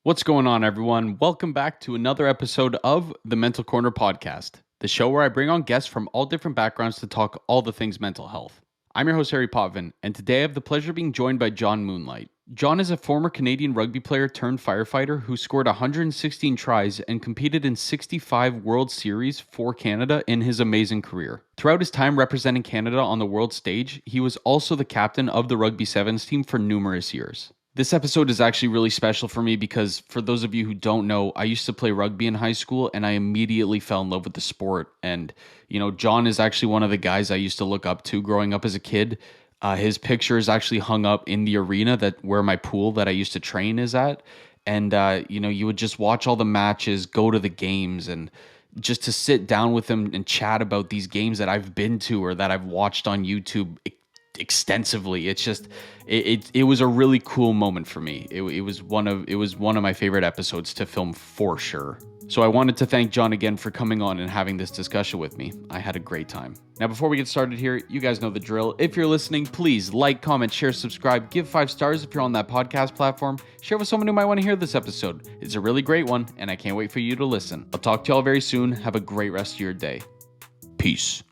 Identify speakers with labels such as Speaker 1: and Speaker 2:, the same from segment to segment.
Speaker 1: What's going on, everyone? Welcome back to another episode of the Mental Corner podcast, the show where I bring on guests from all different backgrounds to talk all the things mental health. I'm your host, Harry Potvin, and today I have the pleasure of being joined by John Moonlight. John is a former Canadian rugby player turned firefighter who scored 116 tries and competed in 65 World Series for Canada in his amazing career. Throughout his time representing Canada on the world stage, he was also the captain of the Rugby Sevens team for numerous years. This episode is actually really special for me because, for those of you who don't know, I used to play rugby in high school and I immediately fell in love with the sport. And, John is actually one of the guys I used to look up to growing up as a kid. His picture is actually hung up in the arena where my pool that I used to train is at. And, you would just watch all the matches, go to the games, and just to sit down with him and chat about these games that I've been to or that I've watched on YouTube extensively. It's just it was a really cool moment for me. It was one of my favorite episodes to film for sure. So I wanted to thank John again for coming on and having this discussion with me. I had a great time. Now, before we get started here, you guys know the drill. If you're listening, please like, comment, share, subscribe, give 5 stars if you're on that podcast platform. Share with someone who might want to hear this episode. It's a really great one, and I can't wait for you to listen. I'll talk to y'all very soon. Have a great rest of your day. Peace.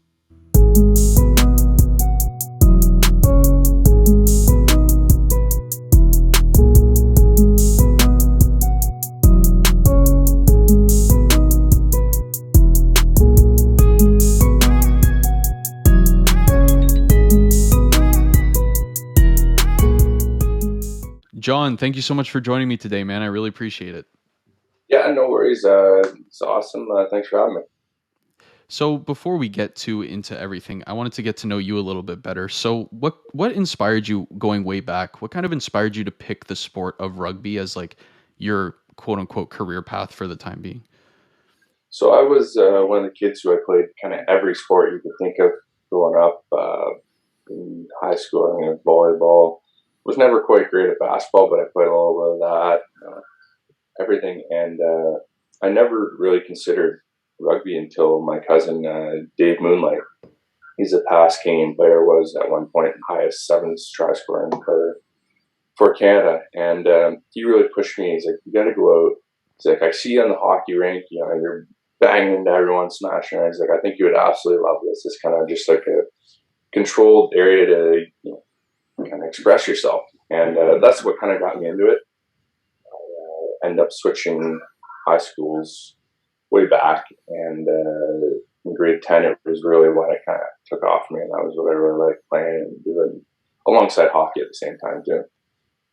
Speaker 1: John, thank you so much for joining me today, man. I really appreciate it.
Speaker 2: Yeah, no worries. It's awesome. Thanks for having me.
Speaker 1: So before we get into everything, I wanted to get to know you a little bit better. So what inspired you going way back? What kind of inspired you to pick the sport of rugby as like your quote unquote career path for the time being?
Speaker 2: So I was one of the kids who I played kind of every sport you could think of growing up. In high school, volleyball. Was never quite great at basketball, but I played a little bit of that, everything. And I never really considered rugby until my cousin, Dave Moonlight. He's a past Canadian player, was at one point the highest sevens try scoring player for Canada. And he really pushed me. He's like, you got to go out. He's like, I see you on the hockey rink, you're banging into everyone, smashing. He's like, I think you would absolutely love this. It's kind of just like a controlled area to kind of express yourself. And that's what kind of got me into it. I ended up switching high schools way back. And in grade 10, it was really what it kind of took off for me. And that was what I really liked playing and doing alongside hockey at the same time, too.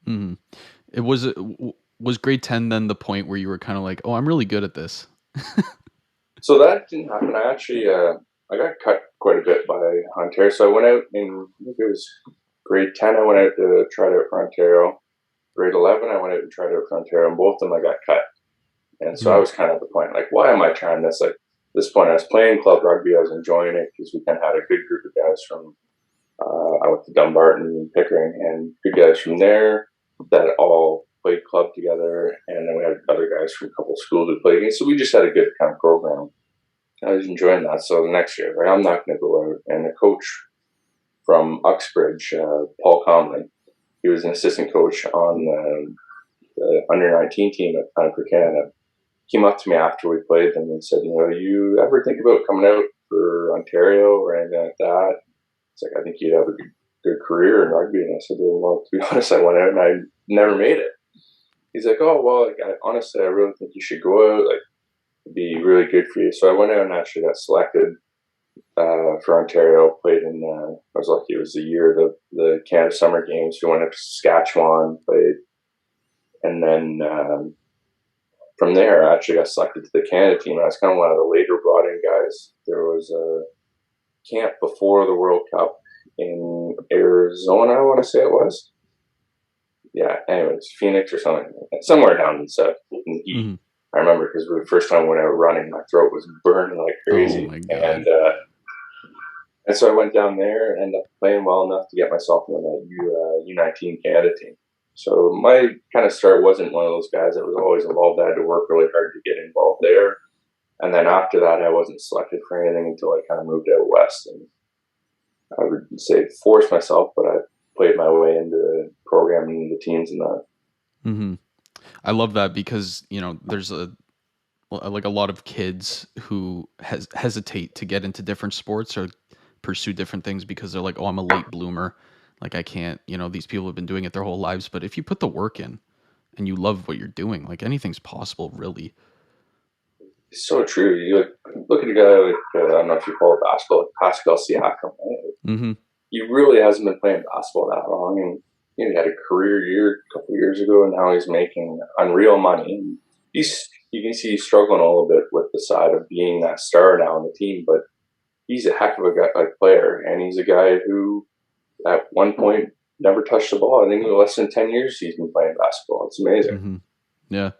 Speaker 1: Mm-hmm. Was grade 10 then the point where you were kind of like, oh, I'm really good at this?
Speaker 2: So that didn't happen. I actually, I got cut quite a bit by Ontario. So I went out I think it was grade 10, I went out to try it out for Ontario. Grade 11, I went out and tried it out for Ontario, and both of them I got cut. And so I was kind of at the point, like, why am I trying this? Like, this point, I was playing club rugby. I was enjoying it because we kind of had a good group of guys from, I went to Dumbarton and Pickering, and good guys from there that all played club together. And then we had other guys from a couple of schools who played against. So we just had a good kind of program. I was enjoying that. So the next year, like, I'm not going to go out. And the coach from Uxbridge, Paul Conley, he was an assistant coach on the under-19 team at the time for Canada. Came up to me after we played them and said, you ever think about coming out for Ontario or anything like that? It's like, I think you'd have a good career in rugby. And I said, well, to be honest, I went out and I never made it. He's like, oh, well, honestly, I really think you should go out. Like, it'd be really good for you. So I went out and actually got selected for Ontario. Played in, I was lucky, it was the year of the Canada Summer Games. We went up to Saskatchewan, played. And then from there, I actually got selected to the Canada team. I was kind of one of the later brought in guys. There was a camp before the World Cup in Arizona, I want to say it was. Yeah, anyways, Phoenix or something. Somewhere down in the heat. Mm-hmm. I remember because the first time when I was running, my throat was burning like crazy.
Speaker 1: Oh my God.
Speaker 2: And so I went down there and ended up playing well enough to get myself into that U19 Canada team. So my kind of start wasn't one of those guys that was always involved. I had to work really hard to get involved there. And then after that, I wasn't selected for anything until I kind of moved out west. And I would say forced myself, but I played my way into the program and the teams and that.
Speaker 1: Mm-hmm. I love that because, there's like a lot of kids who hesitate to get into different sports or pursue different things because they're like, oh, I'm a late bloomer. Like I can't, these people have been doing it their whole lives. But if you put the work in and you love what you're doing, like anything's possible, really.
Speaker 2: It's so true. You look at a guy like I don't know if you follow basketball, like Pascal Siakam. Right?
Speaker 1: Mm-hmm.
Speaker 2: He really hasn't been playing basketball that long, and he had a career year a couple of years ago, and now he's making unreal money. You can see he's struggling a little bit with the side of being that star now on the team, but he's a heck of a guy, like player, and he's a guy who at one point never touched the ball. I think in less than 10 years he's been playing basketball. It's amazing.
Speaker 1: Mm-hmm. Yeah.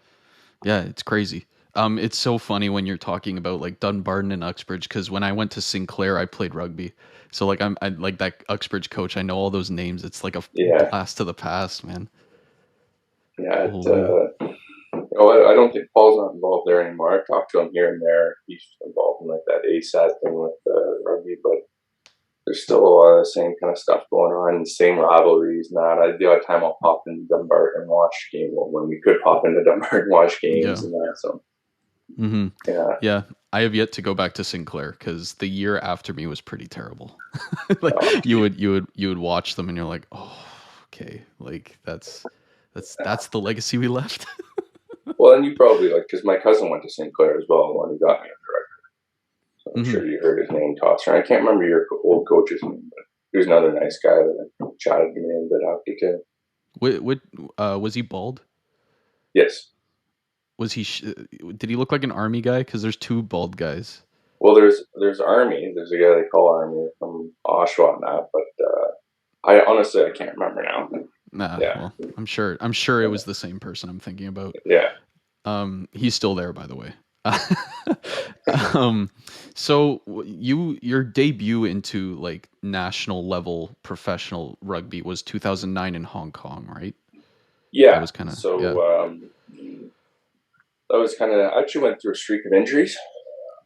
Speaker 1: Yeah, it's crazy. It's so funny when you're talking about like Dunbarton and Uxbridge because when I went to Sinclair, I played rugby. So like I like that Uxbridge coach. I know all those names. It's like a
Speaker 2: Yeah,
Speaker 1: blast to the past, man.
Speaker 2: yeah.
Speaker 1: Holy.
Speaker 2: Oh, I don't think Paul's not involved there anymore. I've talked to him here and there. He's involved in like that ASAT thing with rugby, but there's still a lot of the same kind of stuff going on, same rivalries and that. The odd time I'll pop into Dunbarton and watch games when we could pop into Dunbarton and watch games
Speaker 1: Yeah.
Speaker 2: and that. So
Speaker 1: Hmm.
Speaker 2: yeah,
Speaker 1: Yeah. I have yet to go back to Sinclair because the year after me was pretty terrible. Like
Speaker 2: uh,
Speaker 1: you would watch them and you're like, oh, okay, like that's the legacy we left.
Speaker 2: well, and you probably like because my cousin went to Sinclair as well when he got me a director. So I'm
Speaker 1: Hmm.
Speaker 2: sure you heard his name tossed around. I can't remember your old coach's name, but he was another nice guy that I chatted to me a bit after too.
Speaker 1: What was he bald?
Speaker 2: Yes.
Speaker 1: Was did he look like an army guy? Because there's two bald guys.
Speaker 2: Well, there's Army. There's a guy they call Army from Oshawa and that, but I honestly I can't remember now.
Speaker 1: Nah,
Speaker 2: Yeah,
Speaker 1: well, I'm sure it was the same person I'm thinking about.
Speaker 2: yeah.
Speaker 1: He's still there, by the way. um, so your debut into like national level professional rugby was 2009 in Hong Kong, right? That
Speaker 2: Yeah.
Speaker 1: was kind of yeah.
Speaker 2: So that was kind of. I actually went through a streak of injuries.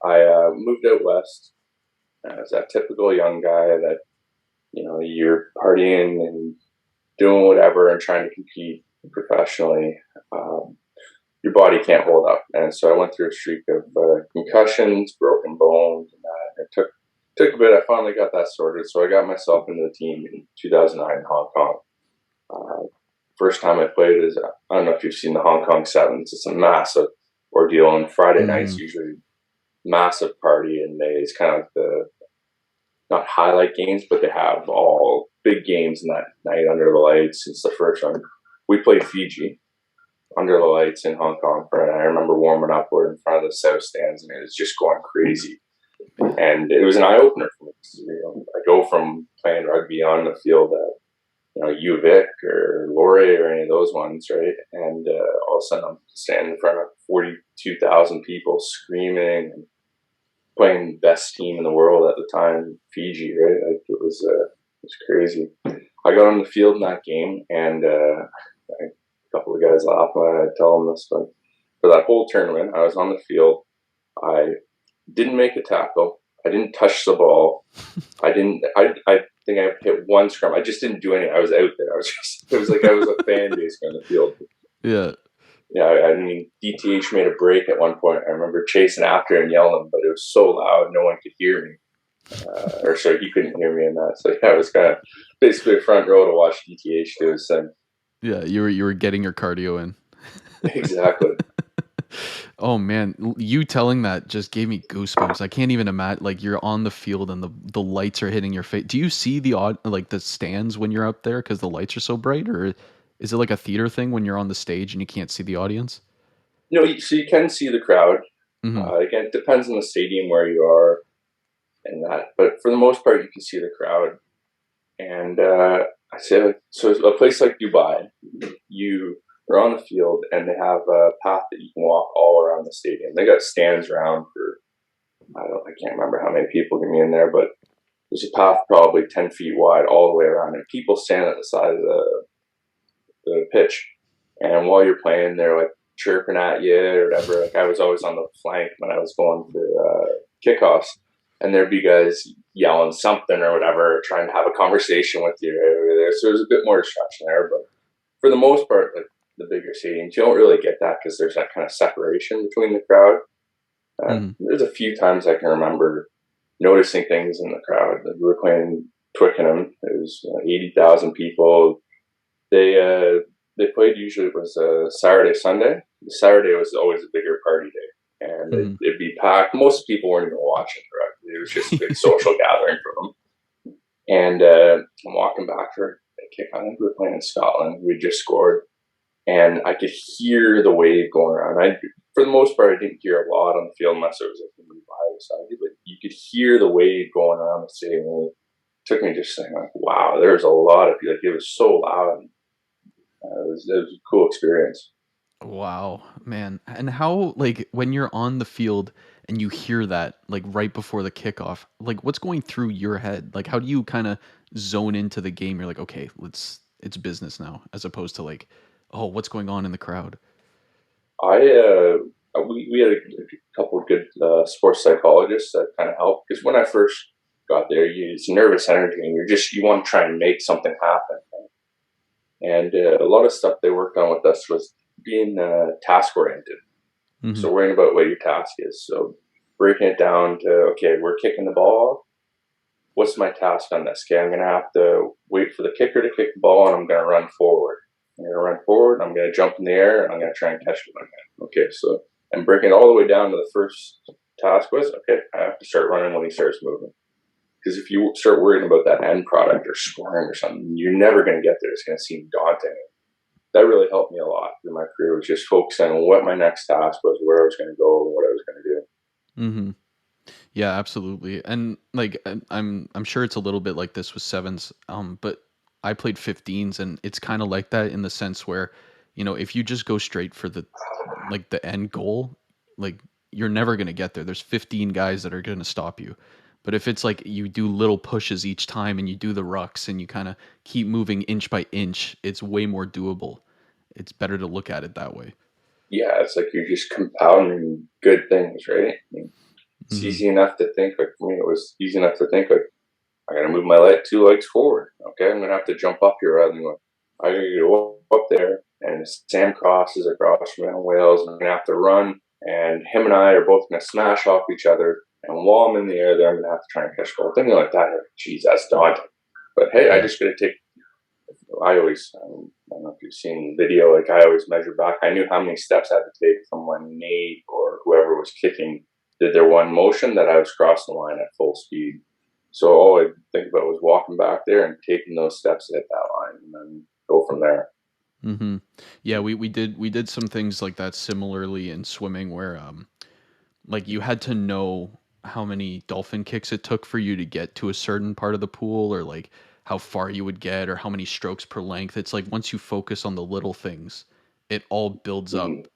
Speaker 2: I moved out west. I was that typical young guy that you're partying and doing whatever and trying to compete professionally. Um, your body can't hold up, and so I went through a streak of concussions, broken bones, and that. It took a bit. I finally got that sorted, so I got myself into the team in 2009 in Hong Kong. Uh, First time I played is I don't know if you've seen the Hong Kong Sevens. It's a massive ordeal, and Friday nights
Speaker 1: Hmm.
Speaker 2: usually massive party, and it's kind of like the not highlight games, but they have all big games in that night under the lights. It's the first one. We played Fiji under the lights in Hong Kong, and I remember warming up. We're in front of the south stands, and it was just going crazy. And it was an eye opener for me. I go from playing rugby on the field at U Vic or Laurier or any of those ones, right? And all of a sudden I'm standing in front of 42,000 people screaming and playing the best team in the world at the time, Fiji, right? Like it was crazy. I got on the field in that game, and a couple of guys laugh when I tell them this, but for that whole tournament, I was on the field. I didn't make a tackle. I didn't touch the ball. I didn't. I think I hit one scrum. I just didn't do anything. I was out there. I was just. It was like I was a fan base on the field.
Speaker 1: Yeah.
Speaker 2: Yeah, I mean, DTH made a break at one point. I remember chasing after and yelling, but it was so loud, no one could hear me. Or sorry, he couldn't hear me in that. So yeah, it was kind of basically a front row to watch DTH do his thing.
Speaker 1: Yeah, you were getting your cardio in.
Speaker 2: Exactly.
Speaker 1: Oh man, you telling that just gave me goosebumps. I can't even imagine like you're on the field and the lights are hitting your face. Do you see the odd like the stands when you're up there because the lights are so bright, or is it like a theater thing when you're on the stage and you can't see the audience?
Speaker 2: So you can see the crowd.
Speaker 1: Hmm.
Speaker 2: Again, it depends on the stadium where you are and that, but for the most part, you can see the crowd. And I said, so a place like Dubai, you are on the field and they have a path that you can walk all around the stadium. They got stands around for I can't remember how many people can be in there, but there's a path probably 10 feet wide all the way around, and people stand at the side of the pitch. And while you're playing, they're like chirping at you or whatever. Like I was always on the flank when I was going to kickoffs, and there'd be guys yelling something or whatever, trying to have a conversation with you over there. So there's a bit more distraction there, but for the most part, like the bigger stadiums, you don't really get that because there's that kind of separation between the crowd.
Speaker 1: Hmm.
Speaker 2: There's a few times I can remember noticing things in the crowd. Like we were playing Twickenham. It was 80,000 people. They played usually it was Saturday, Sunday. The Saturday was always a bigger party day, and
Speaker 1: Hmm.
Speaker 2: it'd be packed. Most people weren't even watching the rugby. It was just a big social gathering for them. And I'm walking back for a kick. I think we were playing in Scotland. We just scored, and I could hear the wave going around. For the most part, I didn't hear a lot on the field unless it was like maybe by the side, but you could hear the wave going around the stadium. It took me just saying like, wow, there's a lot of people. Like, it was so loud. And, it was a cool experience.
Speaker 1: Wow, man. And how, like, when you're on the field and you hear that, like, right before the kickoff, like, what's going through your head? Like, how do you kind of zone into the game? You're like, okay, it's business now, as opposed to like, oh, what's going on in the crowd?
Speaker 2: We had a couple of good sports psychologists that kind of helped because when I first got there, it's nervous energy and you want to try and make something happen. And a lot of stuff they worked on with us was being task oriented.
Speaker 1: Hmm.
Speaker 2: So worrying about what your task is. So breaking it down to, okay, we're kicking the ball. What's my task on this? Okay, I'm going to have to wait for the kicker to kick the ball and I'm going to run forward. I'm going to run forward. I'm going to jump in the air and I'm going to try and catch it. Okay, so I'm breaking it all the way down to the first task was, okay, I have to start running when he starts moving. Because if you start worrying about that end product or scoring or something, you're never going to get there. It's going to seem daunting. That really helped me a lot in my career, was just focusing on what my next task was, where I was going to go, and what I was going to do.
Speaker 1: Hmm. Yeah, absolutely. And like, I'm sure it's a little bit like this with sevens, but I played 15s, and it's kind of like that in the sense where, if you just go straight for the end goal, like you're never gonna get there. There's 15 guys that are gonna stop you. But if it's like you do little pushes each time and you do the rucks and you kind of keep moving inch by inch, it's way more doable. It's better to look at it that way.
Speaker 2: Yeah, it's like you're just compounding good things, right? I mean, it's
Speaker 1: Hmm.
Speaker 2: easy enough to think, like for me, it was easy enough to think, like, I got to move my leg 2 legs forward. Okay, I'm going to have to jump up here rather than going, I got to go up there. And Sam crosses across from Wales, and I'm going to have to run. And him and I are both going to smash off each other. And while I'm in the air there, I'm going to have to try and catch the ball. Thinking like that, like, geez, that's daunting. But hey, I
Speaker 1: Yeah.
Speaker 2: just got to take. I always, I don't know if you've seen the video, like I always measure back. I knew how many steps I had to take from when Nate or whoever was kicking did their one motion that I was crossing the line at full speed. So all I think about was walking back there and taking those steps to hit that line and then go from there.
Speaker 1: Hmm. Yeah, we did some things like that similarly in swimming where like you had to know how many dolphin kicks it took for you to get to a certain part of the pool, or like how far you would get or how many strokes per length. It's like once you focus on the little things, it all builds
Speaker 2: Mm-hmm.
Speaker 1: up.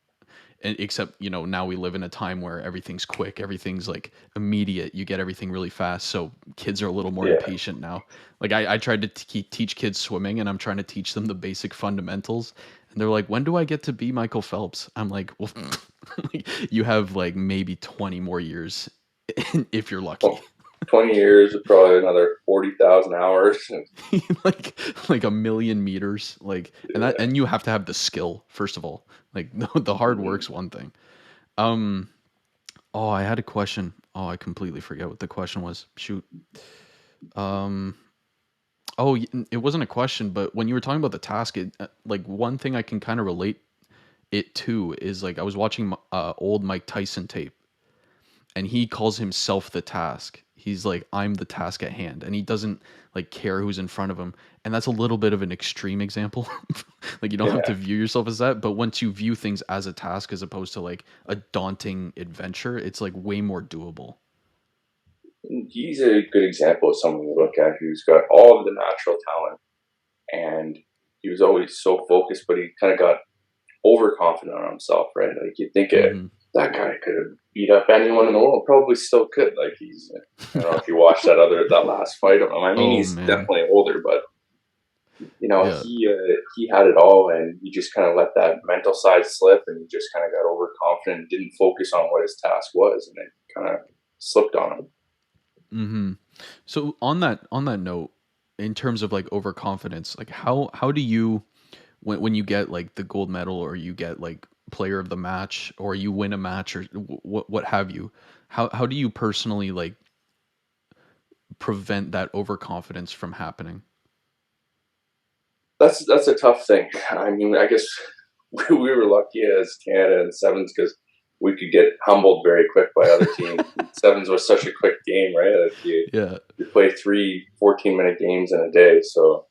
Speaker 1: And except, now we live in a time where everything's quick, everything's like immediate, you get everything really fast, so kids are a little more
Speaker 2: Yeah.
Speaker 1: impatient now. Like I tried to teach kids swimming, and I'm trying to teach them the basic fundamentals, and they're like, when do I get to be Michael Phelps? I'm like, well, like, you have like maybe 20 more years if you're lucky.
Speaker 2: Well, 20 years, probably another 40,000 hours.
Speaker 1: Like a million meters, like,
Speaker 2: Yeah.
Speaker 1: and you have to have the skill first of all. Like the hard
Speaker 2: Mm-hmm.
Speaker 1: work's one thing. um Oh, I had a question. Oh, I completely forget what the question was. Shoot. Um. Oh, it wasn't a question, but when you were talking about the task, like one thing I can kind of relate it to is like I was watching old Mike Tyson tape, and he calls himself the task. He's like, I'm the task at hand, and he doesn't like care who's in front of him. And that's a little bit of an extreme example. Like you don't have to
Speaker 2: Yeah.
Speaker 1: view yourself as that, but once you view things as a task as opposed to like a daunting adventure, it's like way more doable.
Speaker 2: He's a good example of someone you look at who's got all of the natural talent and he was always so focused, but he kind of got overconfident on himself, right? Like you think
Speaker 1: Hmm.
Speaker 2: that guy could have beat up anyone in the world, probably still could. Like I don't know if you watched that last fight of him. I mean,
Speaker 1: Oh
Speaker 2: he's
Speaker 1: man.
Speaker 2: definitely older, but
Speaker 1: Yeah.
Speaker 2: he had it all, and he just kind of let that mental side slip, and he just kind of got overconfident, didn't focus on what his task was, and it kind of slipped on him.
Speaker 1: Hmm. So on that note, in terms of like overconfidence, like how do you when you get like the gold medal, or you get like player of the match, or you win a match, or what have you, how do you personally like prevent that overconfidence from happening?
Speaker 2: That's a tough thing. I mean, I guess we were lucky as Canada in sevens because we could get humbled very quick by other teams. Sevens was such a quick game, right? Like
Speaker 1: Yeah.
Speaker 2: you play 3 14-minute games in a day, so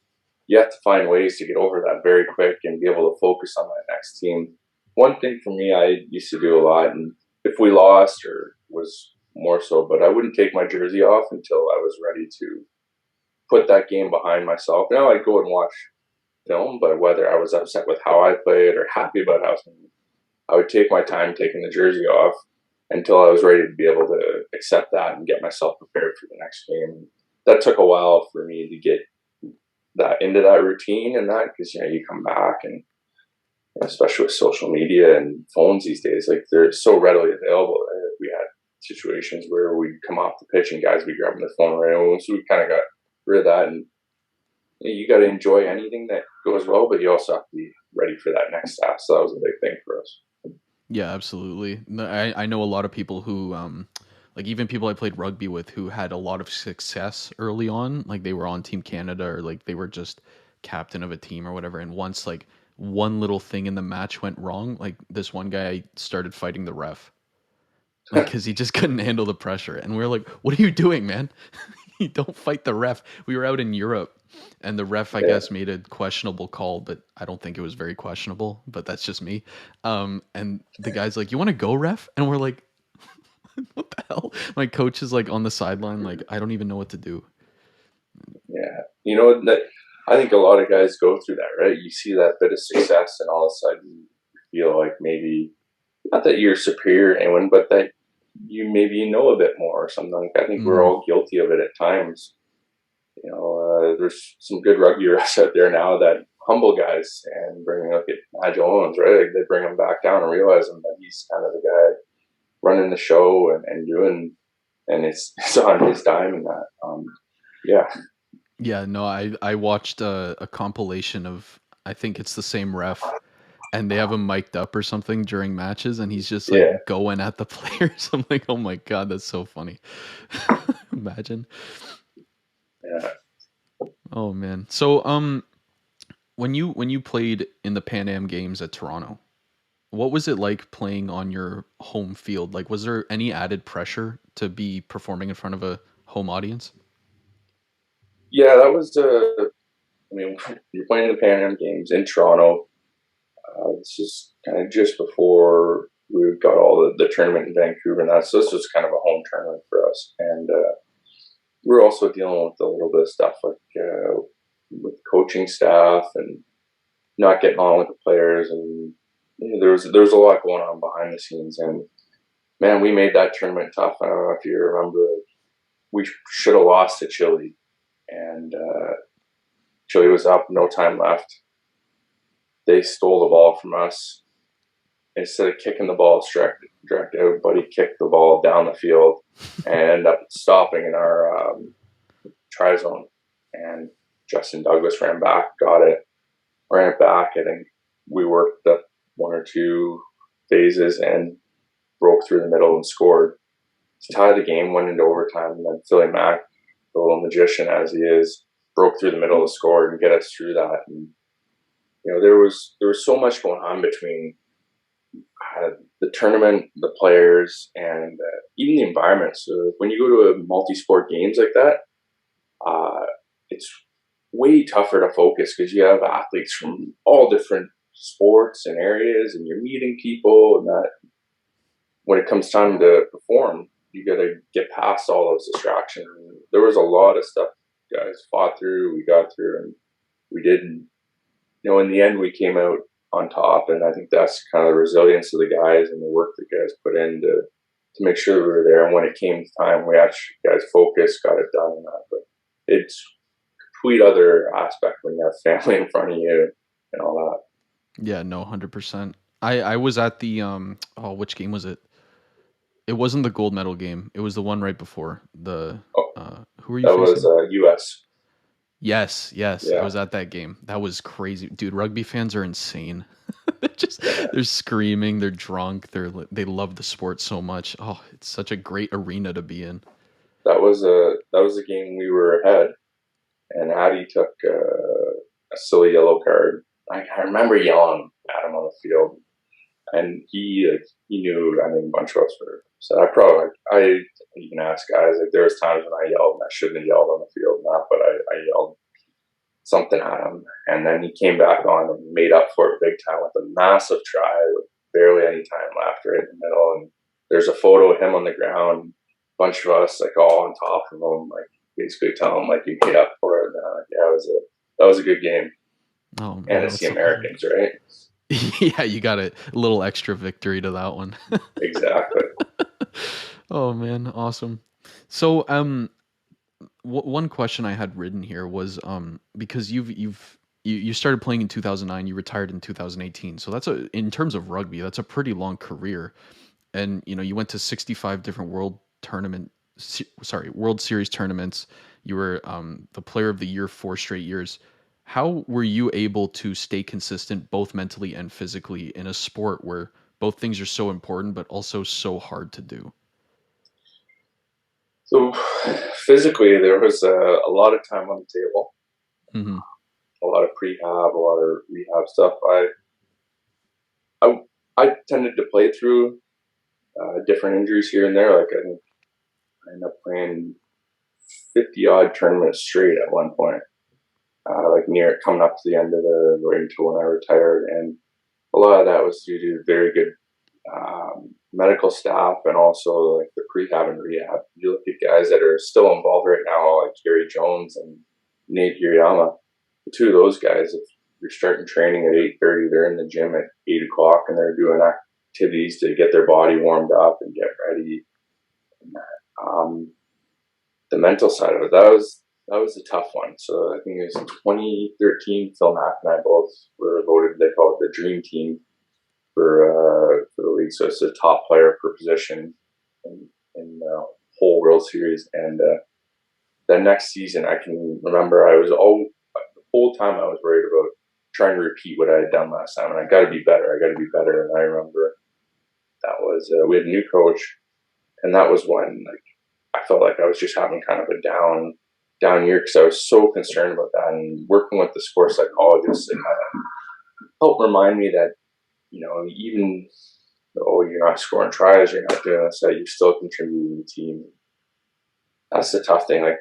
Speaker 2: you have to find ways to get over that very quick and be able to focus on that next team. One thing for me, I used to do a lot, and if we lost or was more so, but I wouldn't take my jersey off until I was ready to put that game behind myself. Now I'd go and watch film, but whether I was upset with how I played or happy about how I would take my time taking the jersey off until I was ready to be able to accept that and get myself prepared for the next game. That took a while for me to get that into that routine and that because you come back and especially with social media and phones these days, like they're so readily available. Right? We had situations where we'd come off the pitch and guys would be grabbing the phone right away, so we kind of got rid of that. And you got to enjoy anything that goes well, but you also have to be ready for that next step. So that was a big thing for us.
Speaker 1: Yeah, absolutely. I know a lot of people who, like even people I played rugby with who had a lot of success early on, like they were on Team Canada, or like they were just captain of a team or whatever. And once like one little thing in the match went wrong, like this one guy started fighting the ref, like because he just couldn't handle the pressure. And we are like, "What are you doing, man? You don't fight the ref." We were out in Europe, and the ref, I
Speaker 2: Yeah.
Speaker 1: guess, made a questionable call, but I don't think it was very questionable. But that's just me. And the guy's like, "You want to go, ref?" And we're like, "What the hell?" My coach is like on the sideline, like I don't even know what to do.
Speaker 2: Yeah. That I think a lot of guys go through that, right? You see that bit of success and all of a sudden you feel like maybe not that you're superior to anyone, but that you maybe know a bit more or something. Like I think we're
Speaker 1: Hmm.
Speaker 2: all guilty of it at times. There's some good rugby refs out there now that humble guys and bring look at Nigel Owens, right? Like they bring him back down and realize him that he's kind of the guy running the show and doing, and it's on his dime and that. Yeah,
Speaker 1: Yeah, no, I watched a compilation of, I think it's the same ref, and they have him mic'd up or something during matches, and he's just
Speaker 2: yeah,
Speaker 1: like going at the players. I'm like, oh my god, that's so funny. Imagine.
Speaker 2: yeah.
Speaker 1: Oh man. So when you played in the PanAm Games at Toronto, what was it like playing on your home field? Like, was there any added pressure to be performing in front of a home audience?
Speaker 2: Yeah, that was. I mean, you're playing the Pan Am Games in Toronto. This is kind of just before we got all the tournament in Vancouver, and that. So this was kind of a home tournament for us, and we're also dealing with a little bit of stuff like with coaching staff and not getting on with the players, and there was a lot going on behind the scenes. And man, we made that tournament tough. I don't know if you remember, we should have lost to Chile, and Chile was up, no time left. They stole the ball from us. Instead of kicking the ball direct out, Buddy kicked the ball down the field and ended up stopping in our try zone. And Justin Douglas ran back, got it, ran it back. I think we worked the one or two phases and broke through the middle and scored to tie the game. Went into overtime, and then Philly Mack, the little magician as he is, broke through the middle and scored and get us through that. And there was so much going on between the tournament, the players, and even the environment. So when you go to a multi-sport games like that, uh, it's way tougher to focus because you have athletes from all different sports and areas, and you're meeting people, and that when it comes time to perform, you got to get past all those distractions. And there was a lot of stuff guys fought through, we got through, and we did. And, in the end, we came out on top, and I think that's kind of the resilience of the guys and the work the guys put in to make sure we were there. And when it came time, we actually guys focused, got it done, and that. But it's complete other aspect when you have family in front of you and all that.
Speaker 1: Yeah, no, 100%. I was at the oh, which game was it? It wasn't the gold medal game. It was the one right before. The
Speaker 2: Oh,
Speaker 1: who are you
Speaker 2: that was
Speaker 1: facing?
Speaker 2: U.S.
Speaker 1: Yes, I
Speaker 2: Yeah,
Speaker 1: was at that game. That was crazy, dude. Rugby fans are insane. they're just
Speaker 2: yeah.
Speaker 1: they're screaming, they're drunk, they love the sport so much. Oh, it's such a great arena to be in.
Speaker 2: That was a game we were ahead, and Addy took a silly yellow card. I remember yelling at him on the field, and he knew. I mean, a bunch of us were. So I probably I you can ask guys like there was times when I yelled and I shouldn't have yelled on the field, not, but I yelled something at him, and then he came back on and made up for it big time with a massive try with barely any time left right in the middle. And there's a photo of him on the ground, a bunch of us like all on top of him, like basically telling him like you made up for it. And, yeah, that was a good game,
Speaker 1: Oh
Speaker 2: and
Speaker 1: man,
Speaker 2: it's
Speaker 1: that's
Speaker 2: the
Speaker 1: so awesome.
Speaker 2: Americans, right?
Speaker 1: Yeah, you got a little extra victory to that one.
Speaker 2: Exactly.
Speaker 1: Oh man, awesome. So, one question I had written here was because you started playing in 2009, you retired in 2018. So that's a in terms of rugby, that's a pretty long career. And you went to 65 different World Series tournaments. You were the player of the year 4 straight years. How were you able to stay consistent both mentally and physically in a sport where both things are so important but also so hard to do?
Speaker 2: So physically, there was a lot of time on the table,
Speaker 1: Hmm.
Speaker 2: a lot of prehab, a lot of rehab stuff. I I tended to play through different injuries here and there. Like I ended up playing 50 odd tournaments straight at one point, like near coming up to the end of the right until when I retired. And a lot of that was due to very good medical staff and also like the prehab and rehab. You look at guys that are still involved right now, like Gary Jones and Nate Hirayama. The two of those guys, if you're starting training at 8:30, they're in the gym at 8 o'clock and they're doing activities to get their body warmed up and get ready. Um, the mental side of it, that was a tough one. So I think it was 2013. Phil Mack and I both were voted. They call it the dream team for the league. So it's the top player per position in the whole World Series. And the next season, I can remember the whole time I was worried about trying to repeat what I had done last time, and I got to be better. I got to be better. And I remember that was we had a new coach, and that was when like I felt like I was just having kind of a down year because I was so concerned about that. And working with the sports psychologists, it kind of helped remind me that even though you're not scoring tries, you're not doing this, that you still contribute to the team. That's the tough thing. Like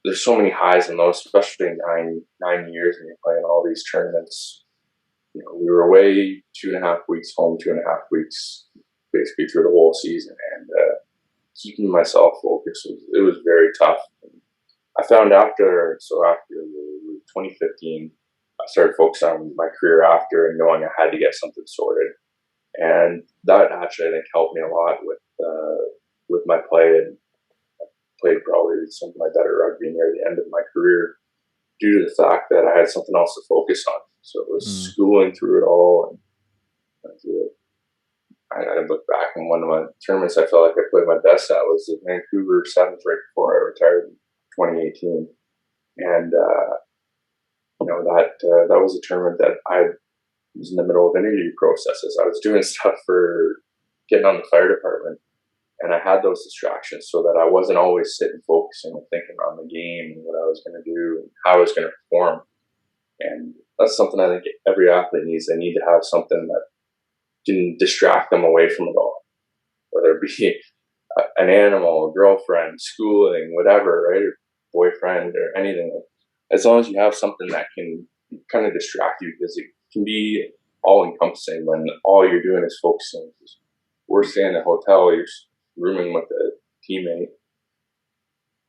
Speaker 2: there's so many highs and lows, especially in nine years when you're playing all these tournaments. We were away 2.5 weeks, home 2.5 weeks, basically through the whole season, and keeping myself focused was very tough. I found after 2015, I started focusing on my career after and knowing I had to get something sorted, and that actually I think helped me a lot with my play, and played probably some of my better rugby near the end of my career due to the fact that I had something else to focus on. So it was
Speaker 1: Mm.
Speaker 2: schooling through it all, and I look back and one of my tournaments I felt like I played my best at was the Vancouver Sevens right before I retired in 2018, and that was a tournament that I was in the middle of interview processes. I was doing stuff for getting on the fire department, and I had those distractions so that I wasn't always sitting focusing and thinking on the game and what I was going to do and how I was going to perform. And that's something I think every athlete needs. They need to have something that can distract them away from it all, whether it be an animal, a girlfriend, schooling, whatever, right? Or boyfriend or anything. As long as you have something that can kind of distract you, because it can be all encompassing when all you're doing is focusing. We're staying in a hotel, you're rooming with a teammate.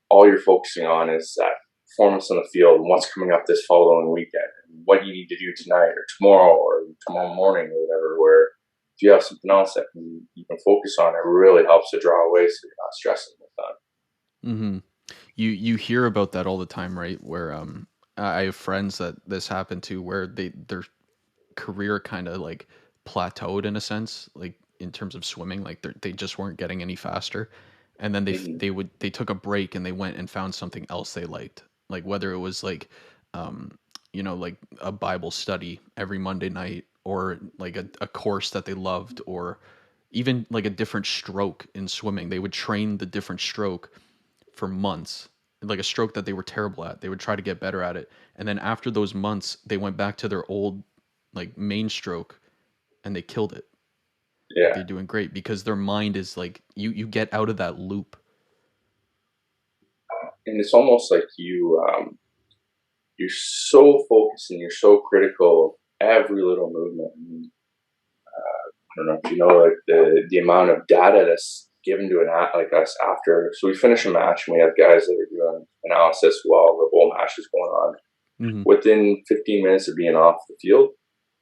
Speaker 2: All you're focusing on is that performance on the field and what's coming up this following weekend and what you need to do tonight or tomorrow morning or whatever. Where if you have something else that you can focus on, it really helps to draw away so you're not stressing with that.
Speaker 1: Hmm. You hear about that all the time, right? Where I have friends that this happened to, where their career kind of like plateaued in a sense, like in terms of swimming, like they just weren't getting any faster, and then
Speaker 2: Mm-hmm.
Speaker 1: they took a break and they went and found something else they liked, like whether it was like like a Bible study every Monday night, or like a course that they loved, or even like a different stroke in swimming. They would train the different stroke for months, like a stroke that they were terrible at. They would try to get better at it. And then after those months, they went back to their old like main stroke and they killed it. Like
Speaker 2: Yeah,
Speaker 1: they're doing great because their mind is like you get out of that loop.
Speaker 2: and it's almost like you're so focused and you're so critical of every little movement. And I don't know if you know, like the amount of data that's given to an like us after. So we finish a match and we have guys that are doing analysis while the whole match is going on.
Speaker 1: Hmm.
Speaker 2: Within 15 minutes of being off the field,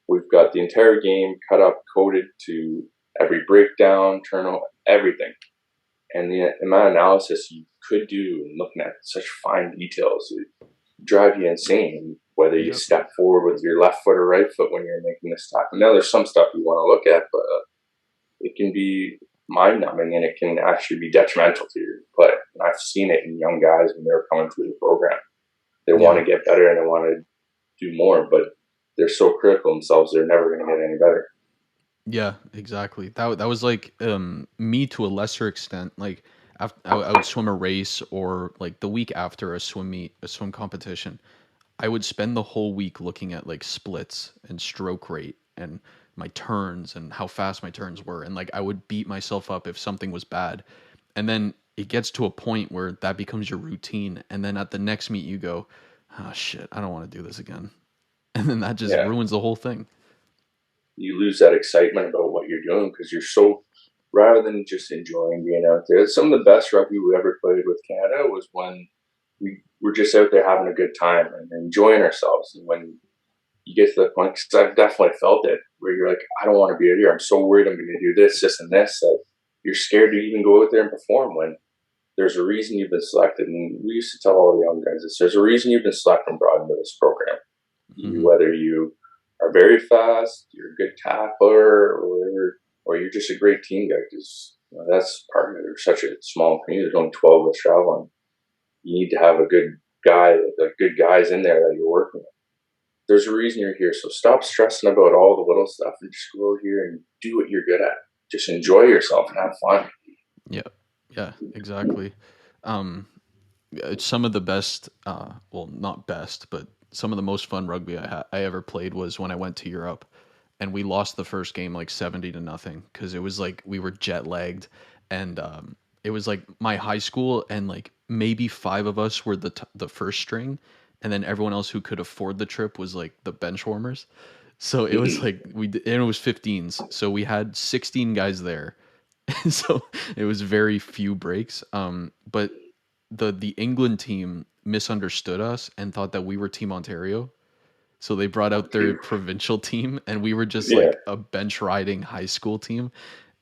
Speaker 2: we've got the entire game cut up, coded to every breakdown, turnover, everything. And the amount of analysis you could do and looking at such fine details would drive you insane. Whether you
Speaker 1: Yep.
Speaker 2: step forward with your left foot or right foot when you're making this tackle. Now, there's some stuff you want to look at, but it can be mind numbing and it can actually be detrimental to your play. And I've seen it in young guys when they're coming through the program. They want
Speaker 1: Yeah.
Speaker 2: to get better and they want to do more, but they're so critical themselves, they're never going to get any better.
Speaker 1: Yeah, exactly. That was like me to a lesser extent. Like I would swim a race, or like the week after a swim meet, a swim competition, I would spend the whole week looking at like splits and stroke rate and my turns and how fast my turns were, and like I would beat myself up if something was bad. And then it gets to a point where that becomes your routine, and then at the next meet you go, "Oh shit, I don't want to do this again." And then that just
Speaker 2: Yeah.
Speaker 1: ruins the whole thing.
Speaker 2: You lose that excitement about what you're doing because you're so, rather than just enjoying being out there. Some of the best rugby we ever played with Canada was when we were just out there having a good time and enjoying ourselves. And when you get to the point, because I've definitely felt it, where you're like, I don't want to be out here. I'm so worried I'm going to do this, and this. That you're scared to even go out there and perform when there's a reason you've been selected. And we used to tell all the young guys this: there's a reason you've been selected and brought into this program.
Speaker 1: Hmm.
Speaker 2: Whether you are very fast, you're a good tackler, or you're just a great team guy, because that's part of it. There's such a small community. There's only 12 of us traveling. You need to have a good guy, like good guys in there that you're working with. There's a reason you're here. So stop stressing about all the little stuff and just go here and do what you're good at. Just enjoy yourself and have fun.
Speaker 1: Yeah, yeah, exactly. Um, it's some of the best, well, not best, but some of the most fun rugby I ever played was when I went to Europe, and we lost the first game like 70-0 because it was like we were jet lagged, and it was like my high school, and like maybe five of us were the first string, and then everyone else who could afford the trip was like the bench warmers. So it was like and it was 15s, so we had 16 guys there. So it was very few breaks. But the England team misunderstood us and thought that we were Team Ontario. So they brought out their provincial team, and we were just
Speaker 2: Yeah.
Speaker 1: like a bench riding high school team,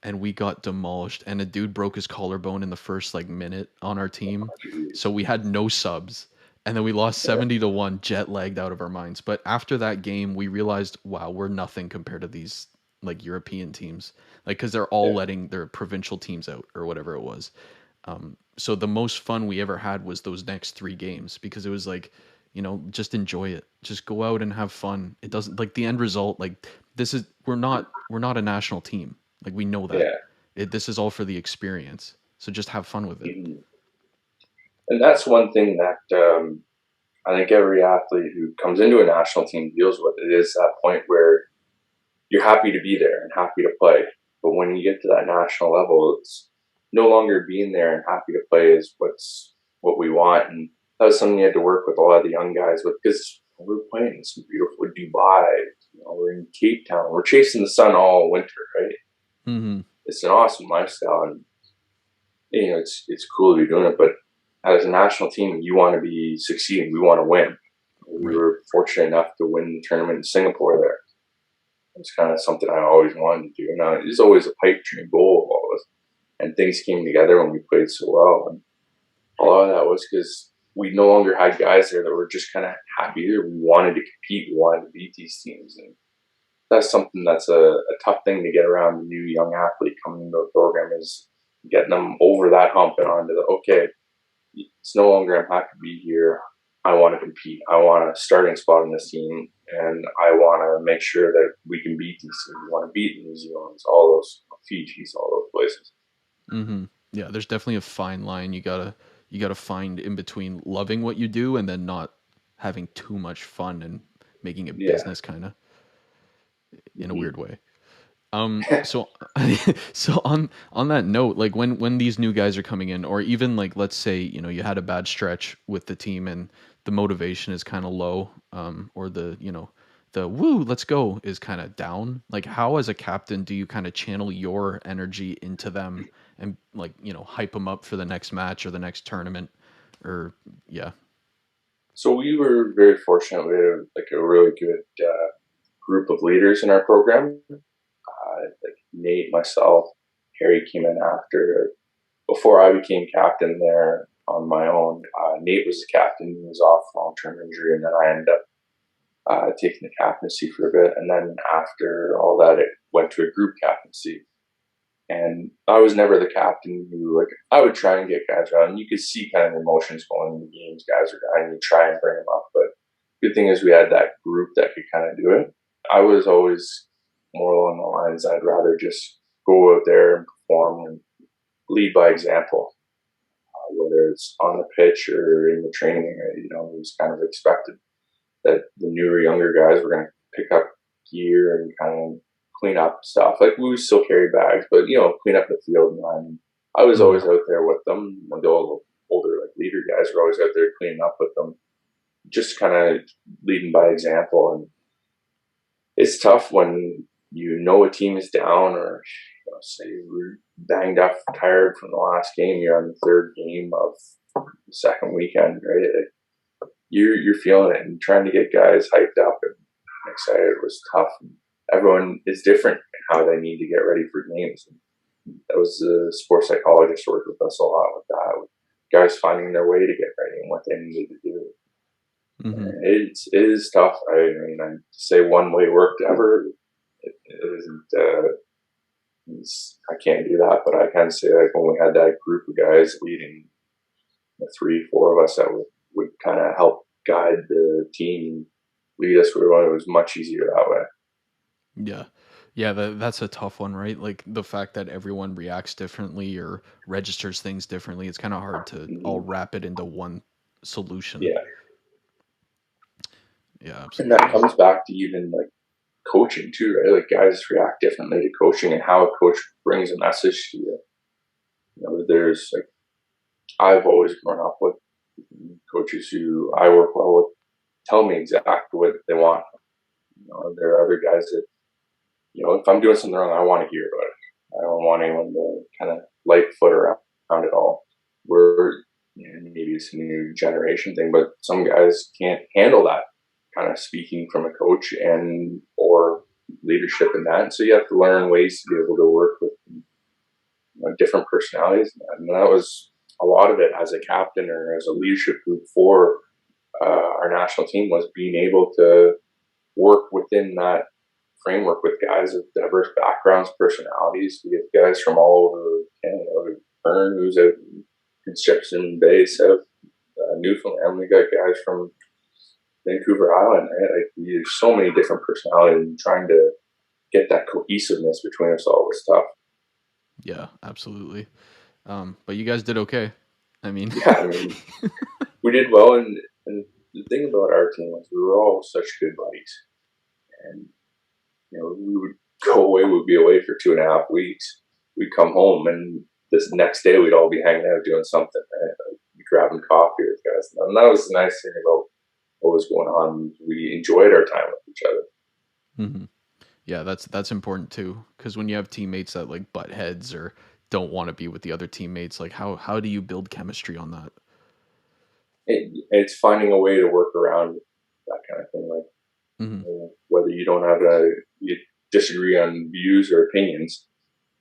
Speaker 1: and we got demolished. And a dude broke his collarbone in the first like minute on our team, so we had no subs. And then we lost
Speaker 2: Yeah.
Speaker 1: 70-1, jet lagged out of our minds. But after that game, we realized, wow, we're nothing compared to these like European teams, like because they're all
Speaker 2: Yeah.
Speaker 1: letting their provincial teams out or whatever it was. So the most fun we ever had was those next three games, because it was like, just enjoy it. Just go out and have fun. It doesn't like the end result. Like this is we're not a national team. Like we know that.
Speaker 2: Yeah.
Speaker 1: This is all for the experience. So just have fun with it.
Speaker 2: Mhm. And that's one thing that I think every athlete who comes into a national team deals with. It is that point where you're happy to be there and happy to play. But when you get to that national level, it's no longer being there and happy to play is what we want. And that was something you had to work with a lot of the young guys with, because we're playing in some beautiful Dubai. We're in Cape Town. We're chasing the sun all winter, right?
Speaker 1: Hmm.
Speaker 2: It's an awesome lifestyle, and it's cool to be doing it. But as a national team, you want to be succeeding. We want to win. We
Speaker 1: Right.
Speaker 2: were fortunate enough to win the tournament in Singapore there. It's kind of something I always wanted to do. And it was always a pipe dream goal of all of us. And things came together when we played so well. And a lot of that was because we no longer had guys there that were just kind of happy there. We wanted to compete. We wanted to beat these teams. And that's something that's a tough thing to get around a new young athlete coming into a program, is getting them over that hump and onto the, okay, it's no longer I'm happy to be here. I want to compete. I want a starting spot in this team, and I want to make sure that we can beat these teams. We want to beat New Zealand, all those Fijis, all those places.
Speaker 1: Mm-hmm. Yeah, there's definitely a fine line you gotta find in between loving what you do and then not having too much fun and making it
Speaker 2: Yeah.
Speaker 1: business kind of in a
Speaker 2: Mm-hmm.
Speaker 1: weird way. So so on that note, like when these new guys are coming in, or even like let's say, you had a bad stretch with the team and the motivation is kind of low, or the woo, let's go is kind of down. Like how as a captain do you kind of channel your energy into them and like, hype them up for the next match or the next tournament or yeah.
Speaker 2: So we were very fortunate. We had like a really good group of leaders in our program. Like Nate, myself, Harry came in after. Before I became captain there on my own, Nate was the captain. He was off long-term injury, and then I ended up taking the captaincy for a bit. And then after all that, it went to a group captaincy. And I was never the captain who, like, I would try and get guys around. And you could see kind of emotions going in the games. Guys are dying. You try and bring them up. But good thing is we had that group that could kind of do it. I was always more along the lines I'd rather just go out there and perform and lead by example, whether it's on the pitch or in the training. It was kind of expected that the newer, younger guys were going to pick up gear and kind of clean up stuff. Like we would still carry bags, but clean up the field. And I was
Speaker 1: Mhm.
Speaker 2: always out there with them. The older, like leader guys were always out there cleaning up with them, just kind of leading by example. And it's tough when a team is down, or say we're banged up, tired from the last game. You're on the third game of the second weekend, right? You're feeling it and trying to get guys hyped up and excited was tough. Everyone is different in how they need to get ready for games. And that was the sports psychologist worked with us a lot with that, with guys finding their way to get ready and what they need to do.
Speaker 1: Mhm.
Speaker 2: It is tough. I mean, I say one way worked ever. It isn't. I can't do that, but I can say like when we had that group of guys leading, the three, four of us that would kind of help guide the team, lead us where we went. It was much easier that way.
Speaker 1: Yeah. Yeah, that's a tough one, right? Like the fact that everyone reacts differently or registers things differently, it's kind of hard to all
Speaker 2: Mm-hmm.
Speaker 1: wrap it into one solution.
Speaker 2: Yeah,
Speaker 1: Yeah,
Speaker 2: and that
Speaker 1: absolutely.
Speaker 2: comes back to even like coaching too, right? Like guys react differently to coaching and how a coach brings a message to you. There's like I've always grown up with coaches who I work well with tell me exactly what they want. There are other guys that if I'm doing something wrong, I want to hear about it. I don't want anyone to kind of light foot around it all. Maybe it's a new generation thing, but some guys can't handle that kind of speaking from a coach and or leadership in that. And so you have to learn ways to be able to work with different personalities. And that was a lot of it as a captain or as a leadership group for our national team was being able to work within that framework with guys of diverse backgrounds, personalities. We get guys from all over Canada. Vern, who's out in Conception Bay, South Newfoundland. We got guys from Vancouver Island. Right? Like there's so many different personalities, and trying to get that cohesiveness between us all was tough.
Speaker 1: Yeah, absolutely. But you guys did okay. I mean,
Speaker 2: Yeah, I mean, we did well, and the thing about our team was we were all such good buddies, and we would go away. We'd be away for 2.5 weeks. We'd come home, and this next day we'd all be hanging out doing something, right? Like, grabbing coffee with guys, and that was the nice thing about what was going on. We enjoyed our time with each other.
Speaker 1: mhm. Yeah, that's important too. Because when you have teammates that like butt heads or don't want to be with the other teammates, like how do you build chemistry on that?
Speaker 2: It's finding a way to work around that kind of thing. Like
Speaker 1: Hmm.
Speaker 2: whether you disagree on views or opinions,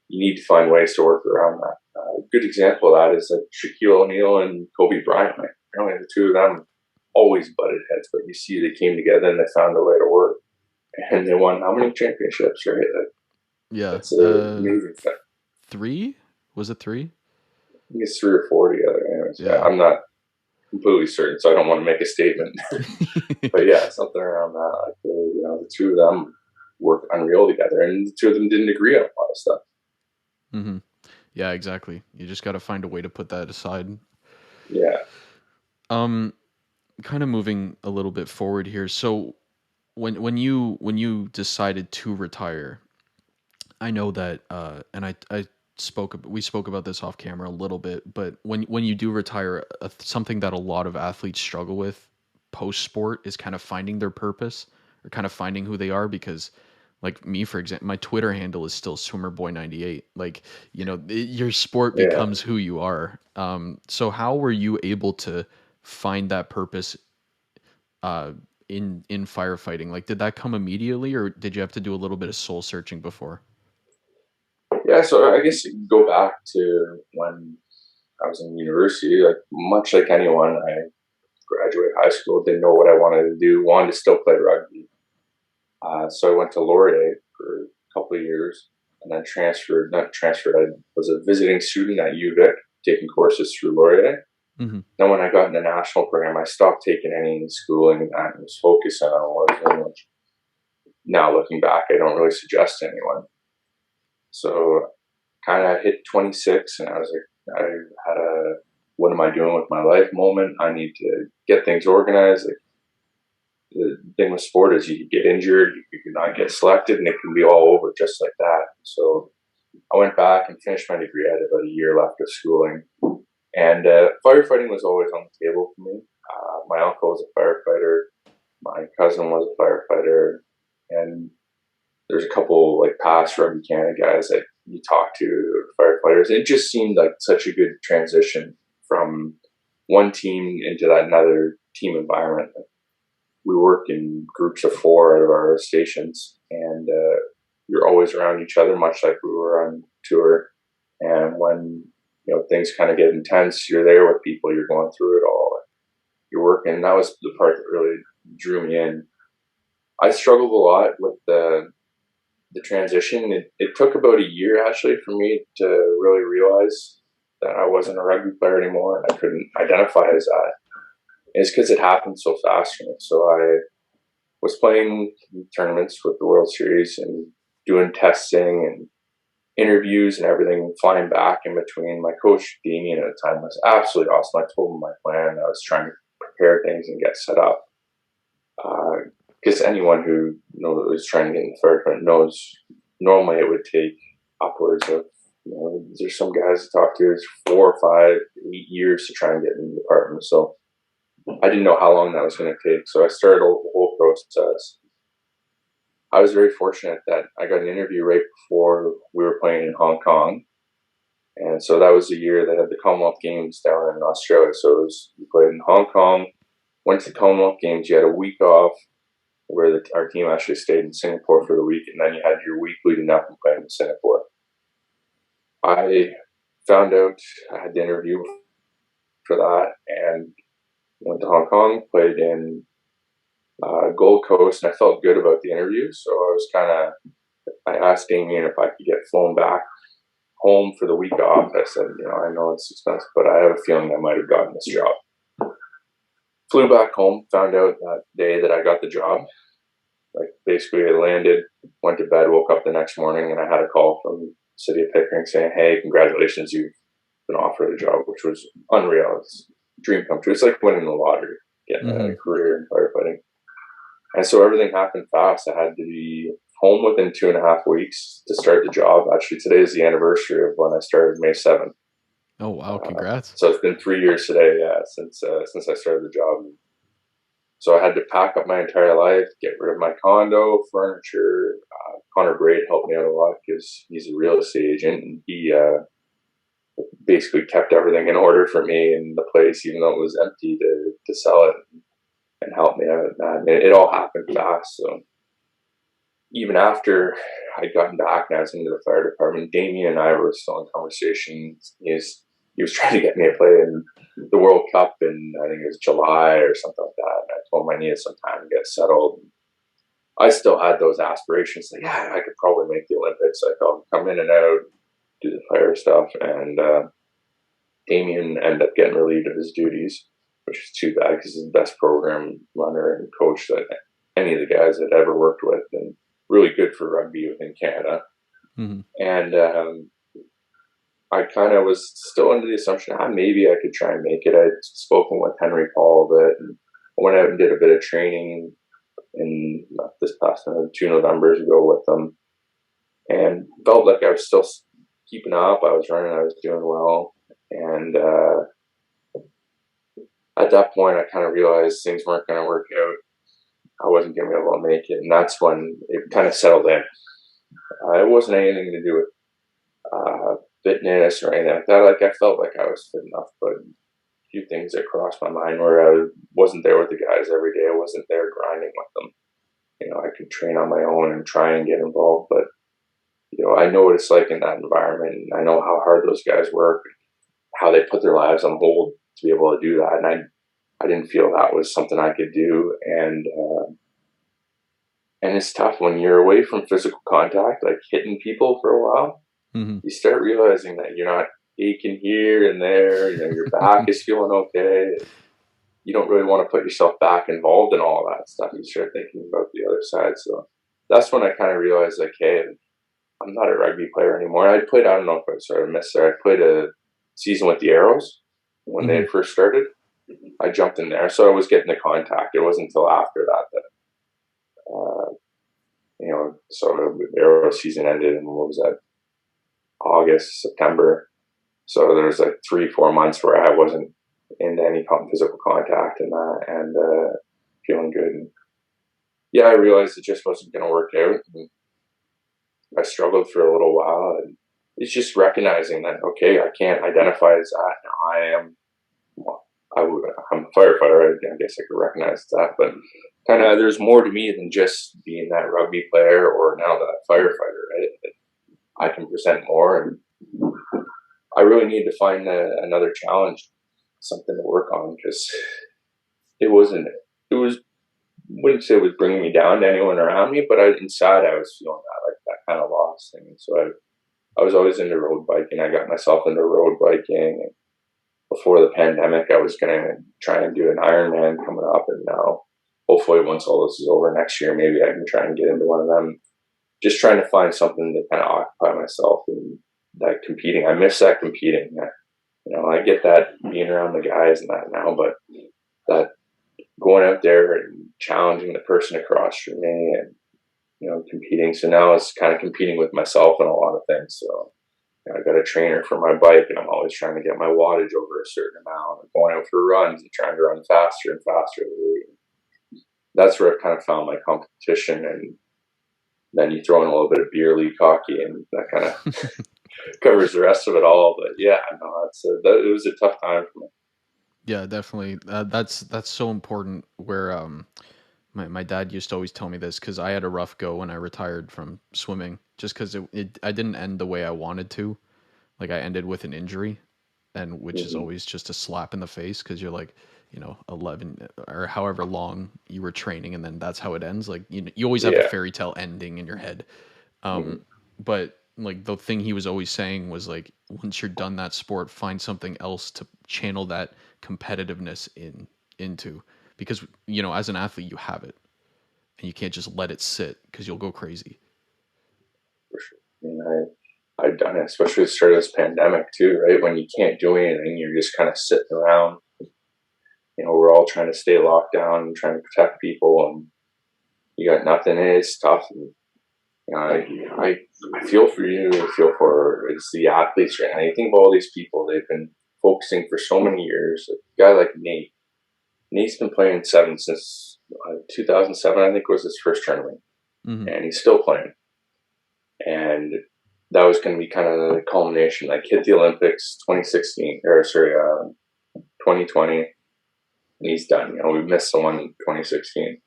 Speaker 2: you need to find ways to work around that. A good example of that is like Shaquille O'Neal and Kobe Bryant. Like, apparently, the two of them always butted heads, but you see they came together and they found a way to work, and they won how many championships? Right?
Speaker 1: Yeah.
Speaker 2: That's an amazing thing.
Speaker 1: Three? Was it three?
Speaker 2: I think it's 3 or 4 together. Anyways, yeah,
Speaker 1: Yeah.
Speaker 2: I'm not. completely certain, so I don't want to make a statement. But yeah, something around that. Like, the two of them work unreal together, and the two of them didn't agree on a lot of stuff.
Speaker 1: Mm-hmm. Yeah, exactly. You just got to find a way to put that aside.
Speaker 2: Yeah.
Speaker 1: Um, Kind of moving a little bit forward here. So when you decided to retire, I know that, and I we spoke about this off camera a little bit, but when you do retire, something that a lot of athletes struggle with post sport is kind of finding their purpose or kind of finding who they are. Because like me, for example, my Twitter handle is still swimmerboy98. Like, your sport
Speaker 2: Yeah.
Speaker 1: becomes who you are. So how were you able to find that purpose uh, in firefighting? Like, did that come immediately, or did you have to do a little bit of soul searching before?
Speaker 2: Yeah, so I guess you can go back to when I was in university. Like much like anyone, I graduated high school, didn't know what I wanted to do, wanted to still play rugby. So I went to Laurier for a couple of years, and then transferred. Not transferred. I was a visiting student at UVic, taking courses through Laurier.
Speaker 1: Hmm.
Speaker 2: Then when I got in the national program, I stopped taking any schooling and was focusing on what I was doing. Which now looking back, I don't really suggest to anyone. So kind of hit 26, and I was like, I had a what am I doing with my life moment. I need to get things organized. Like, the thing with sport is you could get injured, you could not get selected, and it can be all over just like that. So I went back and finished my degree. I had about a year left of schooling, and firefighting was always on the table for me. My uncle was a firefighter, my cousin was a firefighter, and there's a couple like past Rugby Canada guys that you talk to, firefighters. It just seemed like such a good transition from one team into that another team environment. We work in groups of 4 out of our stations, and you're always around each other, much like we were on tour. And when things kind of get intense, you're there with people, you're going through it all, you're working. That was the part that really drew me in. I struggled a lot with the transition. It took about a year actually for me to really realize that I wasn't a rugby player anymore, and I couldn't identify as that. And it's because it happened so fast for me. So I was playing tournaments with the World Series and doing testing and interviews and everything, flying back in between. My coach, Damien, at the time was absolutely awesome. I told him my plan. I was trying to prepare things and get set up. Because anyone who is trying to get in the fire department knows normally it would take upwards of, there's some guys to talk to, it's 4 or 5, 8 years to try and get in the department. So I didn't know how long that was going to take. So I started the whole process. I was very fortunate that I got an interview right before we were playing in Hong Kong. And so that was the year they had the Commonwealth Games down in Australia. So we played in Hong Kong, went to the Commonwealth Games. You had a week off where our team actually stayed in Singapore for the week, and then you had your week leading up and playing in Singapore. I found out I had the interview for that and went to Hong Kong, played in Gold Coast, and I felt good about the interview. So I asked Damien if I could get flown back home for the week off. I said, I know it's expensive, but I have a feeling I might have gotten this job. Flew back home, found out that day that I got the job. Like basically I landed, went to bed, woke up the next morning, and I had a call from the city of Pickering saying, hey, congratulations, you've been offered a job, which was unreal. It's a dream come true. It's like winning the lottery, getting a career in firefighting. And so everything happened fast. I had to be home within 2.5 weeks to start the job. Actually, today is the anniversary of when I started, May 7th.
Speaker 1: Oh wow! Congrats.
Speaker 2: So it's been 3 years today, since I started the job. So I had to pack up my entire life, get rid of my condo, furniture. Connor Braid helped me out a lot because he's a real estate agent, and he basically kept everything in order for me in the place, even though it was empty, to sell it and help me out. And it all happened fast. So even after I'd gotten back and I was into the fire department, Damien and I were still in conversation. He was trying to get me to play in the World Cup in, I think it was July or something like that. And I told him I needed some time to get settled. I still had those aspirations. Like, yeah, I could probably make the Olympics. I could come in and out, do the fire stuff. And Damien ended up getting relieved of his duties. which is too bad because he's the best program runner and coach that any of the guys I'd ever worked with, and really good for rugby within Canada.
Speaker 1: Mm-hmm.
Speaker 2: And I kind of was still under the assumption maybe I could try and make it. I'd spoken with Henry Paul a bit, and I went out and did a bit of training in this past 2 Novembers ago with them, and felt like I was still keeping up. I was running, I was doing well, and at that point, I kind of realized things weren't going to work out. I wasn't going to be able to make it, and that's when it kind of settled in. It wasn't anything to do with fitness or anything like that. Like, I felt like I was fit enough, but a few things that crossed my mind where I wasn't there with the guys every day. I wasn't there grinding with them. I could train on my own and try and get involved, but I know what it's like in that environment, and I know how hard those guys work, how they put their lives on hold to be able to do that, and I didn't feel that was something I could do, and it's tough when you're away from physical contact, like hitting people for a while.
Speaker 1: Mm-hmm.
Speaker 2: You start realizing that you're not aching here and there. Your back is feeling okay. You don't really want to put yourself back involved in all that stuff. You start thinking about the other side. So that's when I kind of realized, like, hey, I'm not a rugby player anymore. I played, I don't know if I sort of missed there. I played a season with the Arrows when they had first started. I jumped in there, so I was getting the contact. It wasn't until after that so the Arrow season ended, and what was that? August, September. So there was like 3-4 months where I wasn't into any physical contact and feeling good. And yeah, I realized it just wasn't going to work out. And I struggled for a little while, and it's just recognizing that, okay, I can't identify as that. Now I'm a firefighter. I guess I could recognize that, but kind of there's more to me than just being that rugby player or now that firefighter, right? I can present more, and I really need to find another challenge, something to work on, because it wouldn't say it was bringing me down to anyone around me, but inside I was feeling that kind of loss thing. And so I was always into road biking. I got myself into road biking, and before the pandemic, I was going to try and do an Ironman coming up, and now hopefully once all this is over next year, maybe I can try and get into one of them. Just trying to find something to kind of occupy myself, and that competing. I miss that competing. I get that being around the guys and that now, but that going out there and challenging the person across from me and, competing. So now it's kind of competing with myself in a lot of things. So I got a trainer for my bike, and I'm always trying to get my wattage over a certain amount, and going out for runs and trying to run faster and faster. That's where I've kind of found my competition, and then you throw in a little bit of beer league hockey, and that kind of covers the rest of it all. But yeah, no, it was a tough time for me.
Speaker 1: Yeah, definitely. That's so important. Where my dad used to always tell me this, because I had a rough go when I retired from swimming, just because I didn't end the way I wanted to. Like, I ended with an injury, and which is always just a slap in the face, because you're like, 11 or however long you were training, and then that's how it ends. Like, you always have a fairy tale ending in your head. But like, the thing he was always saying was, like, once you're done that sport, find something else to channel that competitiveness into, because as an athlete you have it, and you can't just let it sit, because you'll go crazy.
Speaker 2: For sure. I've done it, especially at the start of this pandemic too, right? When you can't do anything, you're just kind of sitting around. We're all trying to stay locked down and trying to protect people, and you got nothing. It's tough. And, I feel for you. I feel for it's the athletes right now. You think about all these people, they've been focusing for so many years. A guy like Nate. Nate's been playing seven since 2007, I think was his first tournament, and he's still playing. And that was going to be kind of the culmination. Like, hit the Olympics 2020, and he's done. We missed the one in 2016,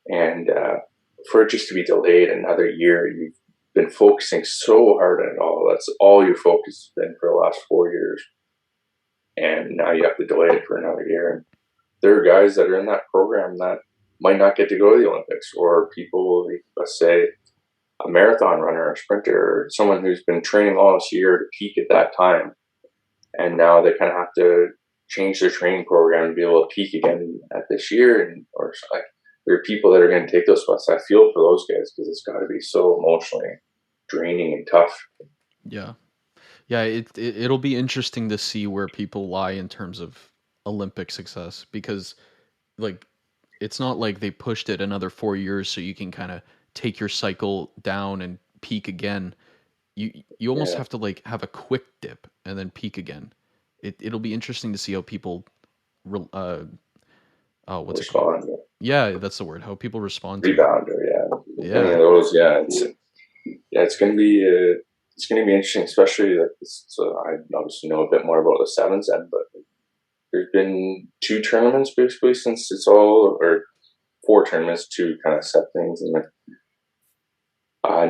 Speaker 2: and for it just to be delayed another year, you've been focusing so hard on it all. That's all your focus has been for the last 4 years, and now you have to delay it for another year. And there are guys that are in that program that might not get to go to the Olympics, or people, let's say, a marathon runner, or a sprinter, or someone who's been training all this year to peak at that time, and now they kind of have to change their training program to be able to peak again at this year, and or like there are people that are going to take those spots. I feel for those guys because it's got to be so emotionally draining and tough.
Speaker 1: Yeah. Yeah, it'll be interesting to see where people lie in terms of Olympic success because like it's not like they pushed it another 4 years so you can kind of take your cycle down and peak again. You almost
Speaker 2: Yeah,
Speaker 1: have to like have a quick dip and then peak again. It'll be interesting to see how people oh, what's it called?
Speaker 2: respond,
Speaker 1: Yeah, that's the word. How people respond to it.
Speaker 2: rebound, or any
Speaker 1: Yeah.
Speaker 2: of those. It's going to be it's going to be interesting, especially like this. So I obviously know a bit more about the sevens end, but there's been 2 tournaments basically since it's all, or 4 tournaments to kind of set things. And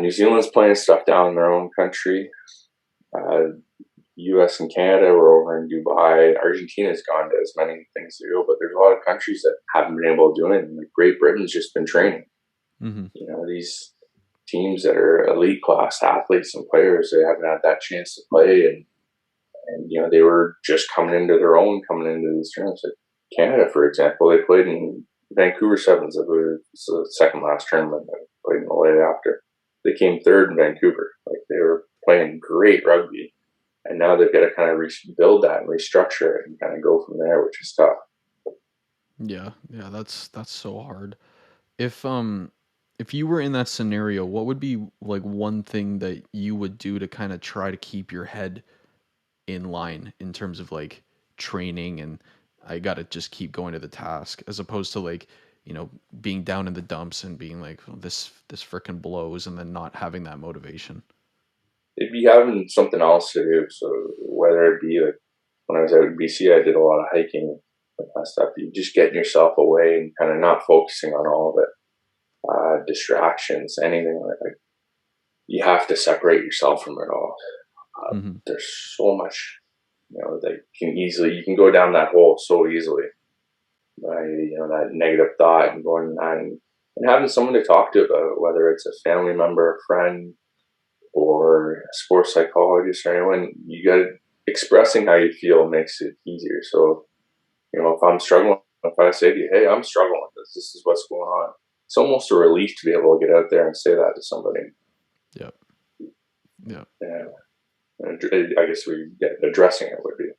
Speaker 2: New Zealand's playing stuff down in their own country. Uh, U.S. and Canada were over in Dubai. Argentina's gone to as many things to go, but there's a lot of countries that haven't been able to do it. And like Great Britain's just been training.
Speaker 1: Mm-hmm.
Speaker 2: These teams that are elite class athletes and players, they haven't had that chance to play, and they were just coming into their own, coming into these tournaments. Like Canada, for example, they played in Vancouver Sevens. It was the second last tournament. They played in the day after. They came third in Vancouver. Like they were playing great rugby, and now they've got to kind of rebuild that and restructure it and kind of go from there, which is tough.
Speaker 1: Yeah, yeah, that's so hard. If you were in that scenario, what would be like one thing that you would do to kind of try to keep your head in line in terms of like training and I got to just keep going to the task as opposed to like, being down in the dumps and being like, "Oh, this freaking blows," and then not having that motivation.
Speaker 2: It'd be having something else to do. So whether it be like when I was out in BC, I did a lot of hiking and that stuff. You just getting yourself away and kind of not focusing on all of it. Distractions, anything like you have to separate yourself from it all.
Speaker 1: Hmm.
Speaker 2: There's so much, that you can go down that hole so easily. That negative thought and going and having someone to talk to about it, whether it's a family member, a friend, or a sports psychologist or anyone. You got expressing how you feel makes it easier. So if I'm struggling, if I say to you, "Hey, I'm struggling with this. This is what's going on." It's almost a relief to be able to get out there and say that to somebody.
Speaker 1: Yeah. Yeah.
Speaker 2: Yeah. I guess addressing it would be.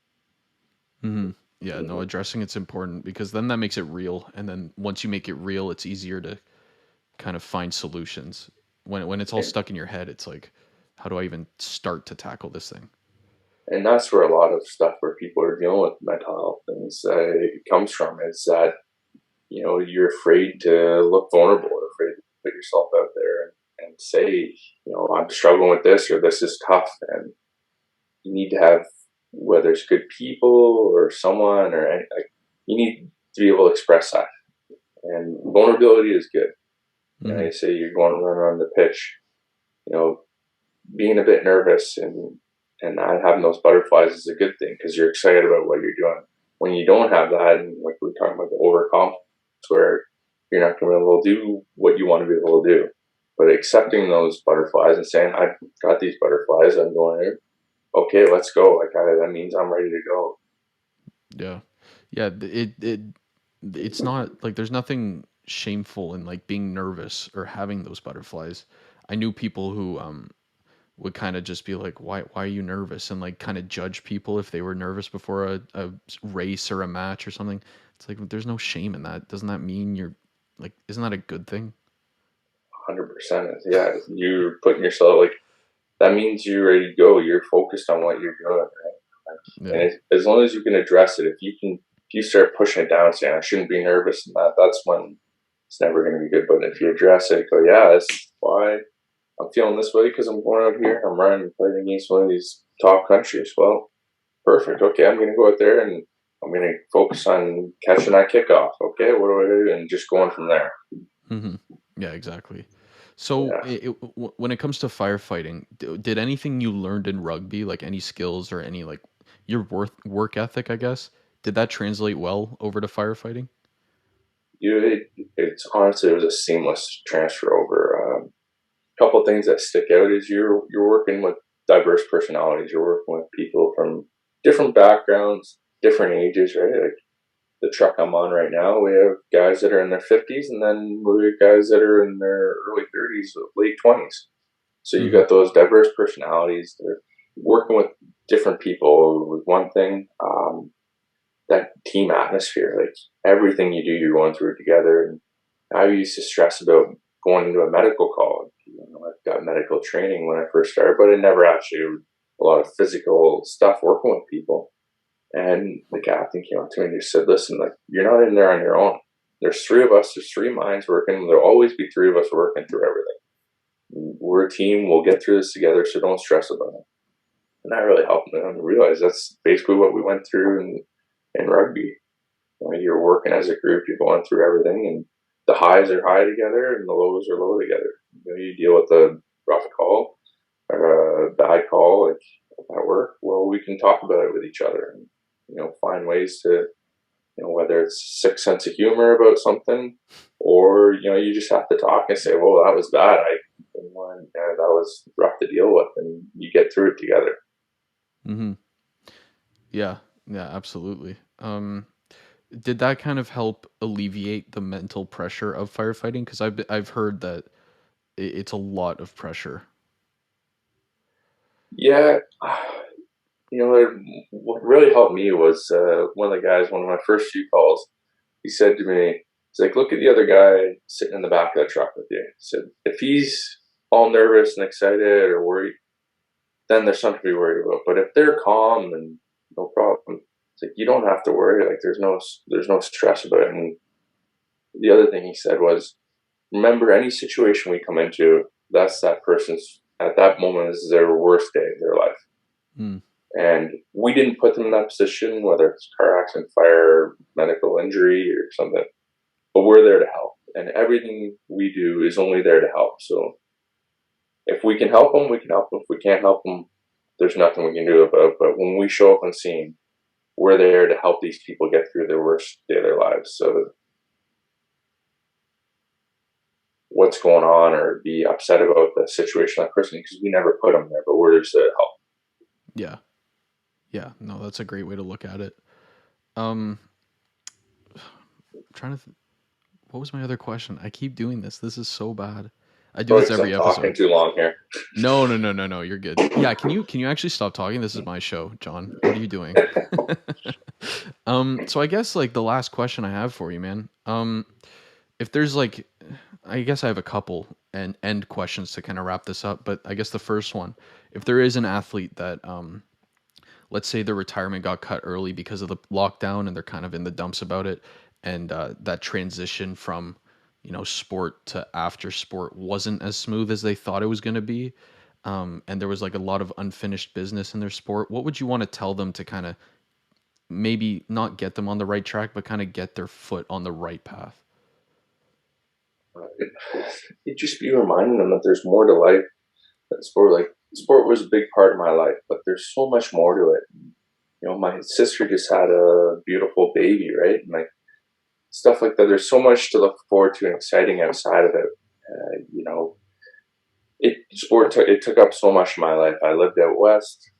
Speaker 1: Hmm. Yeah, no,
Speaker 2: Mm-hmm.
Speaker 1: addressing it's important because then that makes it real and then once you make it real, it's easier to kind of find solutions. When it's all
Speaker 2: And,
Speaker 1: stuck in your head, it's like how do I even start to tackle this thing?
Speaker 2: and that's where a lot of stuff where people are dealing with mental health things it comes from is that you're afraid to look vulnerable or afraid to put yourself out there and say I'm struggling with this or this is tough, and you need to have, whether it's good people or someone or like, you need to be able to express that, and vulnerability is good.
Speaker 1: Hmm.
Speaker 2: You say you're going to run around the pitch, you know being a bit nervous and not having those butterflies is a good thing because you're excited about what you're doing. When you don't have that, and like we were talking about the overconfidence, where you're not going to be able to do what you want to be able to do, but accepting those butterflies and saying, "I've got these butterflies. I'm going here. Okay, let's go." Like that means I'm ready to go.
Speaker 1: Yeah. Yeah, it's not like there's nothing shameful in like being nervous or having those butterflies. I knew people who would kind of just be like, why are you nervous? And like kind of judge people if they were nervous before a race or a match or something. It's like there's no shame in that. Doesn't that mean you're like isn't that a good thing?
Speaker 2: 100%. Yeah, you're putting yourself like that means you're ready to go. You're focused on what you're doing, right?
Speaker 1: Yeah.
Speaker 2: And as long as you can address it, if you start pushing it down, saying I shouldn't be nervous, and that's when it's never going to be good. But if you address it, go, yeah, this is why I'm feeling this way because I'm going out here, I'm running and playing against one of these top countries. Well, perfect. Okay, I'm going to go out there and I'm going to focus on catching that kickoff. Okay, what do I do? And just going from there.
Speaker 1: Hmm. Yeah, exactly. So
Speaker 2: Yeah.
Speaker 1: when it comes to firefighting, did anything you learned in rugby, like any skills or any like your work ethic, I guess, did that translate well over to firefighting?
Speaker 2: It's honestly, it was a seamless transfer over. Couple of things that stick out is you're working with diverse personalities. You're working with people from different backgrounds. different ages, right? Like the truck I'm on right now, we have guys that are in their 50s, and then we have guys that are in their early 30s, late 20s. So you
Speaker 1: Mm-hmm.
Speaker 2: got those diverse personalities. They're working with different people with one thing. That team atmosphere, like everything you do, you're going through it together. And I used to stress about going into a medical college. I've got medical training when I first started, but I never actually a lot of physical stuff working with people. And the captain came up to me and just said, "Listen, like you're not in there on your own. There's three of us. There's three minds working. There'll always be three of us working through everything. We're a team. We'll get through this together. So don't stress about it." And that really helped me to realize that's basically what we went through in rugby. You're working as a group. You're going through everything, and the highs are high together, and the lows are low together. You deal with a rough call or a bad call, like at work. Well, we can talk about it with each other, and find ways to whether it's sick sense of humor about something, or you just have to talk and say, "Well, that was bad. That was rough to deal with," and you get through it together.
Speaker 1: Mm-hmm. Yeah, yeah, absolutely. Did that kind of help alleviate the mental pressure of firefighting? Because I've heard that it's a lot of pressure.
Speaker 2: Yeah, what really helped me was one of the guys. One of my first few calls, he said to me, "He's like, look at the other guy sitting in the back of the truck with you." He said, "If he's all nervous and excited or worried, then there's something to be worried about. But if they're calm and no problem, it's like you don't have to worry. Like there's no stress about it." And the other thing he said was, "Remember, any situation we come into, that's that person's at that moment is their worst day of their life."
Speaker 1: Mm.
Speaker 2: And we didn't put them in that position, whether it's car accident, fire, medical injury, or something. But we're there to help, and everything we do is only there to help. So if we can help them, we can help them. If we can't help them, there's nothing we can do about it. But when we show up on scene, we're there to help these people get through their worst day of their lives. So what's going on, or be upset about the situation of that person, because we never put them there, but we're there to help.
Speaker 1: Yeah, yeah. No, that's a great way to look at it. Um, I'm trying to. What was my other question? I keep doing this. This is so bad. I do
Speaker 2: Probably
Speaker 1: this
Speaker 2: because I'm
Speaker 1: every
Speaker 2: talking
Speaker 1: episode.
Speaker 2: too long here.
Speaker 1: No, no, no, no, no. You're good. Yeah, can you actually stop talking? This is my show, John. What are you doing? So I guess like the last question I have for you, man. If there's like, I guess I have a couple and end questions to kind of wrap this up, but I guess the first one, if there is an athlete that let's say their retirement got cut early because of the lockdown and they're kind of in the dumps about it, and that transition from sport to after sport wasn't as smooth as they thought it was going to be, and there was like a lot of unfinished business in their sport, what would you want to tell them to kind of maybe not get them on the right track but kind of get their foot on the right path?
Speaker 2: It just be reminding them that there's more to life than sport. Like sport was a big part of my life, but there's so much more to it. My sister just had a beautiful baby, right? And like stuff like that. There's so much to look forward to and exciting outside of it. It took up so much of my life. I lived out west.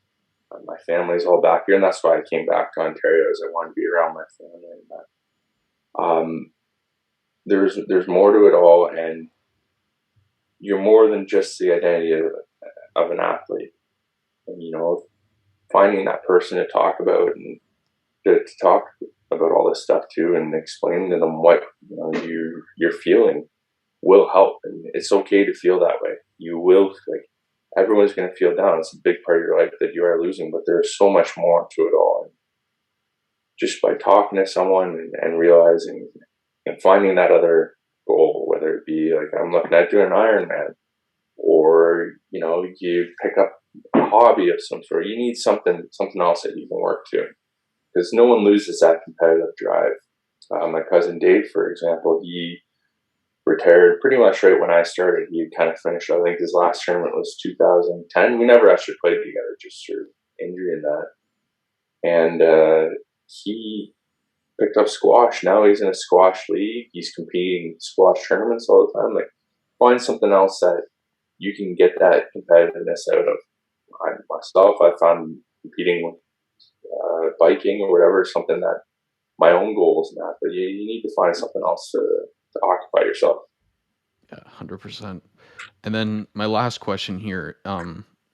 Speaker 2: My family's all back here, and that's why I came back to Ontario, as I wanted to be around my family. And that. There's more to it all, and you're more than just the identity of an athlete. And finding that person to talk about and to talk about all this stuff too, and explain to them what you're feeling will help. And it's okay to feel that way. You will, like, everyone's going to feel down. It's a big part of your life that you are losing, but there's so much more to it all. And just by talking to someone and realizing and finding that other goal, whether it be like I'm looking at doing an Ironman, or you pick up a hobby of some sort. You need something else that you can work to, because no one loses that competitive drive. My cousin Dave, for example, he retired pretty much right when I started. He had kind of finished. I think his last tournament was 2010. We never actually played together, just through injury and that. And he picked up squash. Now he's in a squash league. He's competing squash tournaments all the time. Like, find something else that you can get that competitiveness out of. Myself, I found competing with biking or whatever, something that my own goals and that. But you need to find something else to occupy yourself.
Speaker 1: Yeah, 100%. And then my last question here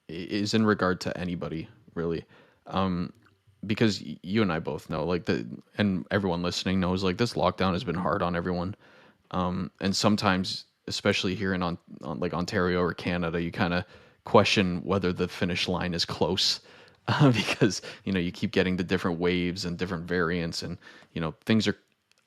Speaker 1: is in regard to anybody really, um, because you and I both know, like and everyone listening knows, like this lockdown has been hard on everyone, and sometimes, especially here on like Ontario or Canada, you kind of question whether the finish line is close, because you keep getting the different waves and different variants, and things are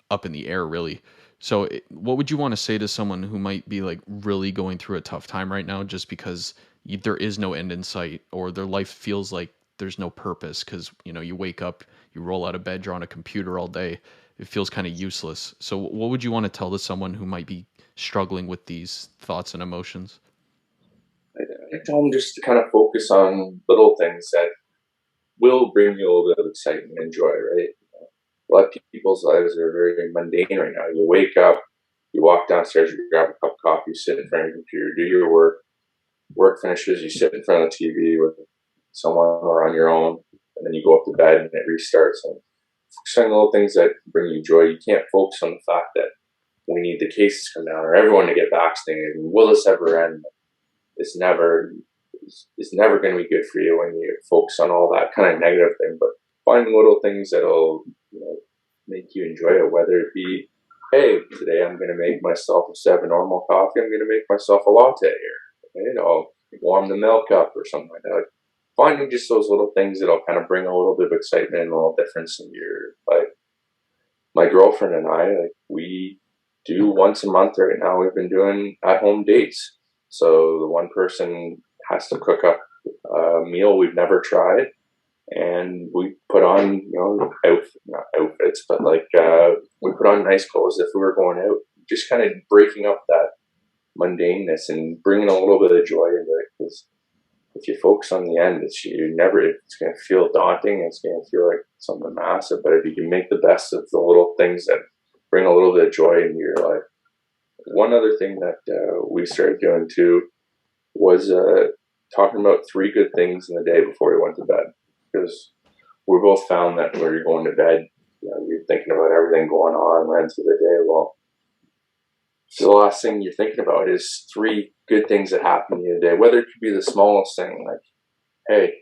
Speaker 1: up in the air really. So, what would you want to say to someone who might be like really going through a tough time right now, just because there is no end in sight, or their life feels like there's no purpose because you wake up, you roll out of bed, you're on a computer all day, it feels kind of useless. So, what would you want to tell to someone who might be struggling with these thoughts and emotions?
Speaker 2: I tell them just to kind of focus on little things that will bring you a little bit of excitement and joy, right? A lot of people's lives are very mundane right now. You wake up, you walk downstairs, you grab a cup of coffee, you sit in front of your computer, do your work finishes, you sit in front of the TV with someone or on your own, and then you go up to bed and it restarts. And focus on little things that bring you joy. You can't focus on the fact that we need the cases to come down or everyone to get vaccinated. And will this ever end? It's never going to be good for you when you focus on all that kind of negative thing. But find little things that'll make you enjoy it, whether it be, hey, today I'm going to make myself, instead of a normal coffee, I'm going to make myself a latte here. I'll warm the milk up or something like that. Like, finding just those little things that'll kind of bring a little bit of excitement and a little difference in your life. My girlfriend and I, like, we do once a month right now, we've been doing at-home dates. So the one person has to cook up a meal we've never tried, and we put on, not outfits, but like we put on nice clothes if we were going out. Just kind of breaking up that mundaneness and bringing a little bit of joy into it. Because if you focus on the end, it's going to feel daunting. It's going to feel like something massive. But if you can make the best of the little things that bring a little bit of joy into your life. One other thing that we started doing too was talking about 3 good things in the day before we went to bed. Because we both found that when you're going to bed, you're thinking about everything going on right through the day. Well, so the last thing you're thinking about is 3 good things that happen in the day, whether it could be the smallest thing, like, hey,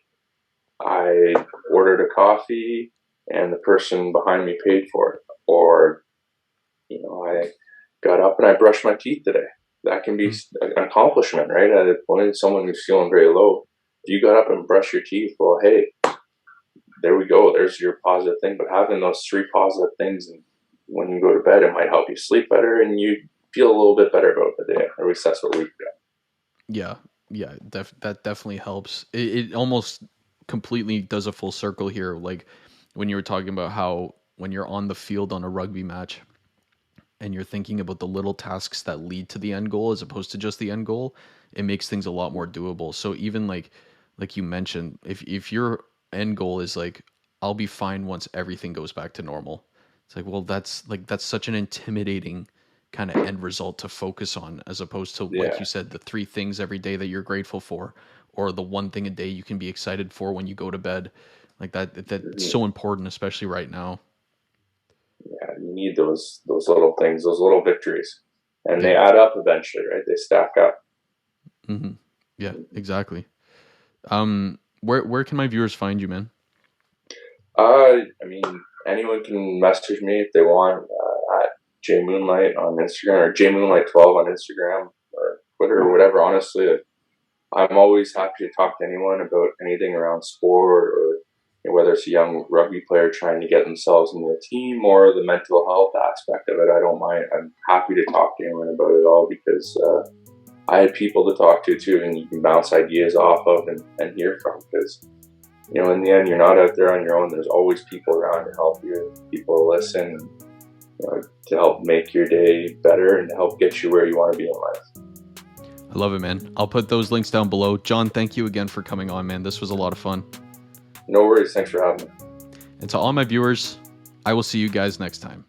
Speaker 2: I ordered a coffee and the person behind me paid for it, or I got up and I brushed my teeth today. That can be an accomplishment, right? At a point, someone who's feeling very low, if you got up and brushed your teeth, well, hey, there we go. There's your positive thing. But having those 3 positive things, and when you go to bed, it might help you sleep better and you feel a little bit better about the day. At least that's what we do.
Speaker 1: Yeah, yeah, that definitely helps. It almost completely does a full circle here. Like when you were talking about how when you're on the field on a rugby match and you're thinking about the little tasks that lead to the end goal as opposed to just the end goal, it makes things a lot more doable. So even like you mentioned, if your end goal is like, I'll be fine once everything goes back to normal, it's like, well, that's such an intimidating kind of end result to focus on, as opposed to, like
Speaker 2: Yeah.
Speaker 1: you said, the 3 things every day that you're grateful for, or the one thing a day you can be excited for when you go to bed. Like that's
Speaker 2: Mhm.
Speaker 1: so important, especially right now.
Speaker 2: Yeah, you need those little things, those little victories, and they
Speaker 1: Yeah.
Speaker 2: add up eventually, right? They stack up.
Speaker 1: Hmm. Yeah, exactly. Where can my viewers find you, man?
Speaker 2: I mean, anyone can message me if they want at Moonlight on Instagram or Moonlight 12 on Instagram or Twitter or whatever. Honestly, I'm always happy to talk to anyone about anything around sport, or whether it's a young rugby player trying to get themselves into a team or the mental health aspect of it. I don't mind. I'm happy to talk to anyone about it all because I had people to talk to too, and you can bounce ideas off of and hear from. Because in the end, you're not out there on your own. There's always people around to help you, people to listen, to help make your day better and to help get you where you want to be in life.
Speaker 1: I love it, man. I'll put those links down below. John, thank you again for coming on, man. This was a lot of fun.
Speaker 2: No worries. Thanks for having me.
Speaker 1: And to all my viewers, I will see you guys next time.